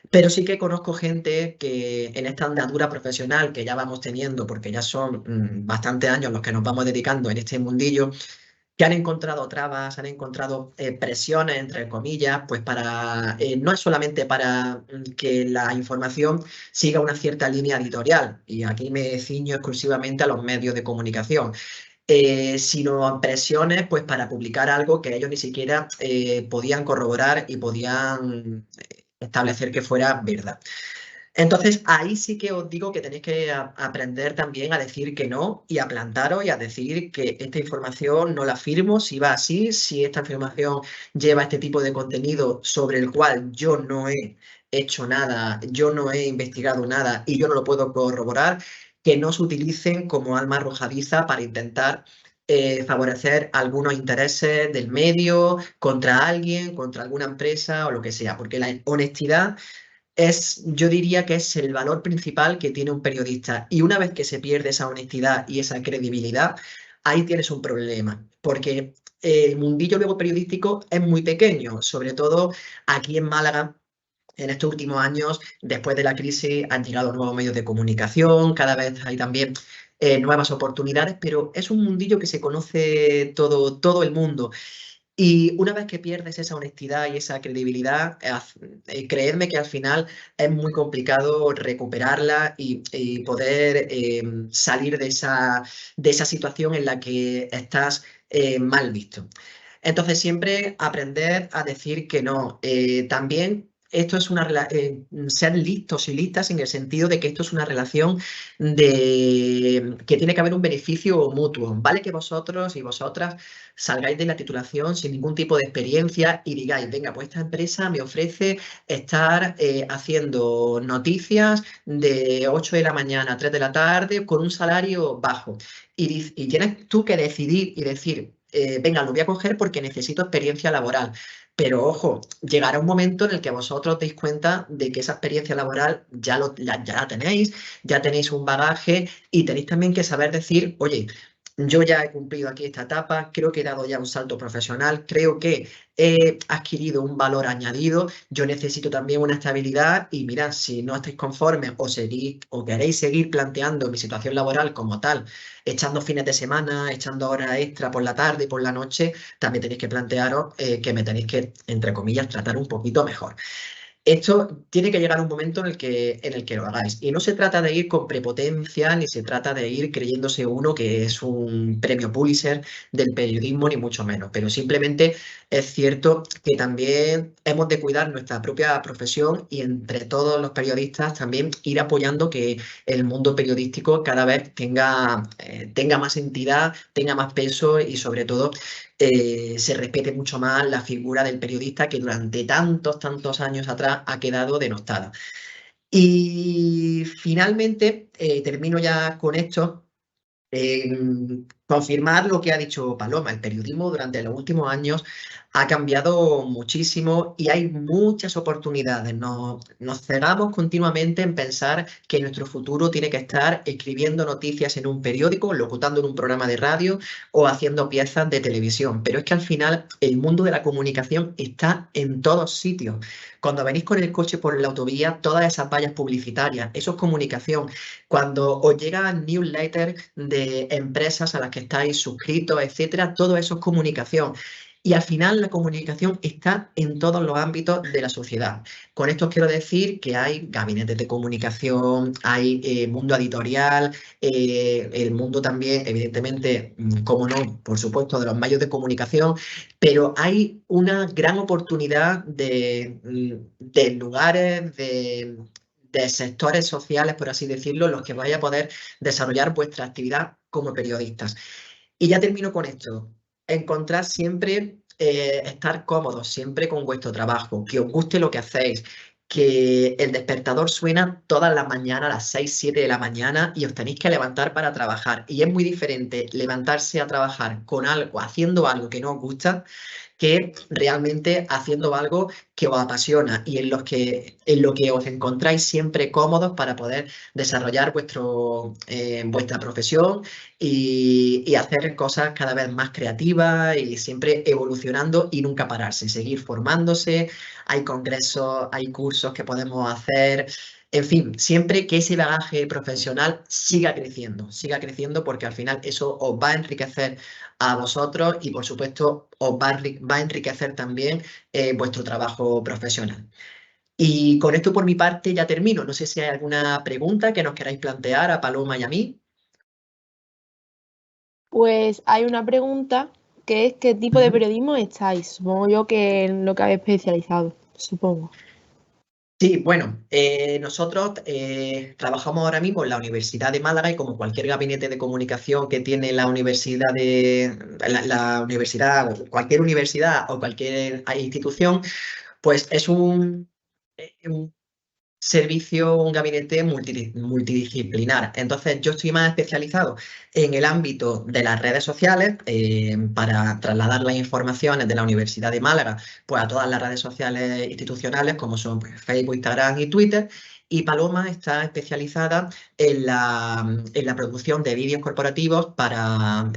Pero sí que conozco gente que en esta andadura profesional que ya vamos teniendo, porque ya son bastantes años los que nos vamos dedicando en este mundillo, que han encontrado trabas, han encontrado presiones, entre comillas, pues para, no es solamente para que la información siga una cierta línea editorial, y aquí me ciño exclusivamente a los medios de comunicación, sino presiones pues para publicar algo que ellos ni siquiera podían corroborar y podían establecer que fuera verdad. Entonces, ahí sí que os digo que tenéis que aprender también a decir que no y a plantaros y a decir que esta información no la firmo si va así, si esta información lleva este tipo de contenido sobre el cual yo no he hecho nada, yo no he investigado nada y yo no lo puedo corroborar, que no se utilicen como arma arrojadiza para intentar favorecer algunos intereses del medio contra alguien, contra alguna empresa o lo que sea, porque la honestidad yo diría que es el valor principal que tiene un periodista. Y una vez que se pierde esa honestidad y esa credibilidad, ahí tienes un problema, porque el mundillo luego periodístico es muy pequeño, sobre todo aquí en Málaga. En estos últimos años, después de la crisis, han llegado nuevos medios de comunicación, cada vez hay también nuevas oportunidades, pero es un mundillo que se conoce todo el mundo. Y una vez que pierdes esa honestidad y esa credibilidad, creedme que al final es muy complicado recuperarla y poder salir de esa situación en la que estás mal visto. Entonces, siempre aprender a decir que no. También esto es ser listos y listas en el sentido de que esto es una relación que tiene que haber un beneficio mutuo. Vale que vosotros y vosotras salgáis de la titulación sin ningún tipo de experiencia y digáis, venga, pues esta empresa me ofrece estar haciendo noticias de 8 de la mañana a 3 de la tarde con un salario bajo. Y tienes tú que decidir y decir, venga, lo voy a coger porque necesito experiencia laboral. Pero ojo, llegará un momento en el que vosotros os deis cuenta de que esa experiencia laboral ya la tenéis, ya tenéis un bagaje y tenéis también que saber decir, oye, yo ya he cumplido aquí esta etapa, creo que he dado ya un salto profesional, creo que he adquirido un valor añadido, yo necesito también una estabilidad y mirad, si no estáis conformes o queréis seguir planteando mi situación laboral como tal, echando fines de semana, echando horas extra por la tarde y por la noche, también tenéis que plantearos que me tenéis que, entre comillas, tratar un poquito mejor. esto tiene que llegar un momento en el que lo hagáis. Y no se trata de ir con prepotencia, ni se trata de ir creyéndose uno que es un premio Pulitzer del periodismo, ni mucho menos. Pero simplemente es cierto que también hemos de cuidar nuestra propia profesión y entre todos los periodistas también ir apoyando que el mundo periodístico cada vez tenga más entidad, tenga más peso y sobre todo se respete mucho más la figura del periodista que durante tantos años atrás ha quedado denostada. Y finalmente, termino ya con esto. Confirmar lo que ha dicho Paloma, el periodismo durante los últimos años ha cambiado muchísimo y hay muchas oportunidades. Nos cegamos continuamente en pensar que nuestro futuro tiene que estar escribiendo noticias en un periódico, locutando en un programa de radio o haciendo piezas de televisión. Pero es que al final el mundo de la comunicación está en todos sitios. Cuando venís con el coche por la autovía, todas esas vallas publicitarias, eso es comunicación. Cuando os llegan newsletters de empresas a las que estáis suscritos, etcétera, todo eso es comunicación. Y al final la comunicación está en todos los ámbitos de la sociedad. Con esto os quiero decir que hay gabinetes de comunicación, hay mundo editorial, el mundo también, evidentemente, como no, por supuesto, de los medios de comunicación, pero hay una gran oportunidad de lugares, de sectores sociales, por así decirlo, en los que vais a poder desarrollar vuestra actividad como periodistas. Y ya termino con esto. Encontrar siempre, estar cómodos siempre con vuestro trabajo, que os guste lo que hacéis, que el despertador suena todas las mañanas a las 6, 7 de la mañana y os tenéis que levantar para trabajar. Y es muy diferente levantarse a trabajar con algo, haciendo algo que no os gusta, que realmente haciendo algo que os apasiona y en lo que os encontráis siempre cómodos para poder desarrollar vuestra profesión y hacer cosas cada vez más creativas y siempre evolucionando y nunca pararse, seguir formándose. Hay congresos, hay cursos que podemos hacer. En fin, siempre que ese bagaje profesional siga creciendo porque al final eso os va a enriquecer a vosotros y por supuesto os va a enriquecer también vuestro trabajo profesional. Y con esto por mi parte ya termino. No sé si hay alguna pregunta que nos queráis plantear a Paloma y a mí. Pues hay una pregunta que es ¿qué tipo de periodismo estáis? Supongo yo que en lo que habéis especializado, supongo. Sí, bueno, nosotros trabajamos ahora mismo en la Universidad de Málaga y como cualquier gabinete de comunicación que tiene la universidad la universidad, cualquier universidad o cualquier institución, pues es un servicio, un gabinete multidisciplinar. Entonces, yo estoy más especializado en el ámbito de las redes sociales para trasladar las informaciones de la Universidad de Málaga pues, a todas las redes sociales institucionales como son pues, Facebook, Instagram y Twitter. Y Paloma está especializada en la producción de vídeos corporativos para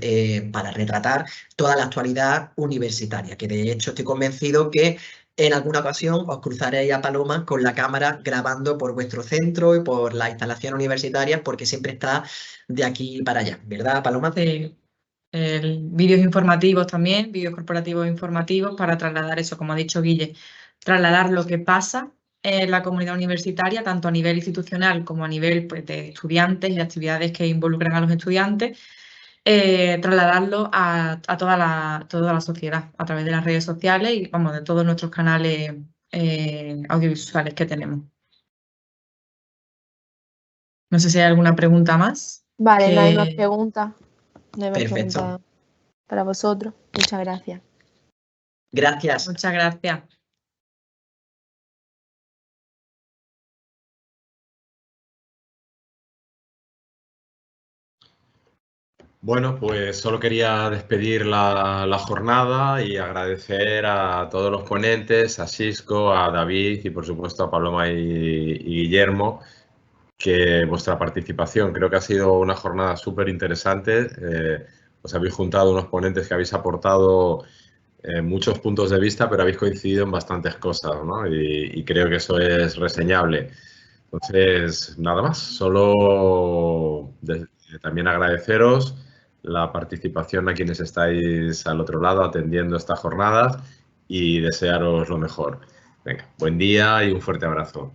retratar toda la actualidad universitaria, que de hecho estoy convencido que en alguna ocasión os cruzaréis a Paloma con la cámara grabando por vuestro centro y por las instalaciones universitarias porque siempre está de aquí para allá, ¿verdad, Paloma? Sí. Vídeos informativos también, vídeos corporativos informativos para trasladar eso, como ha dicho Guille, trasladar lo que pasa en la comunidad universitaria, tanto a nivel institucional como a nivel pues, de estudiantes y actividades que involucran a los estudiantes, trasladarlo a toda la sociedad a través de las redes sociales y vamos, de todos nuestros canales audiovisuales que tenemos. No sé si hay alguna pregunta más. Vale, no hay más preguntas. No hay más Perfecto. preguntas para vosotros. Muchas gracias. Gracias. Muchas gracias. Bueno, pues solo quería despedir la jornada y agradecer a todos los ponentes, a Xisco, a David y por supuesto a Paloma y Guillermo, que vuestra participación. Creo que ha sido una jornada súper interesante. Os habéis juntado unos ponentes que habéis aportado muchos puntos de vista, pero habéis coincidido en bastantes cosas, ¿no? Y creo que eso es reseñable. Entonces, nada más. Solo también agradeceros la participación a quienes estáis al otro lado atendiendo esta jornada y desearos lo mejor. Venga, buen día y un fuerte abrazo.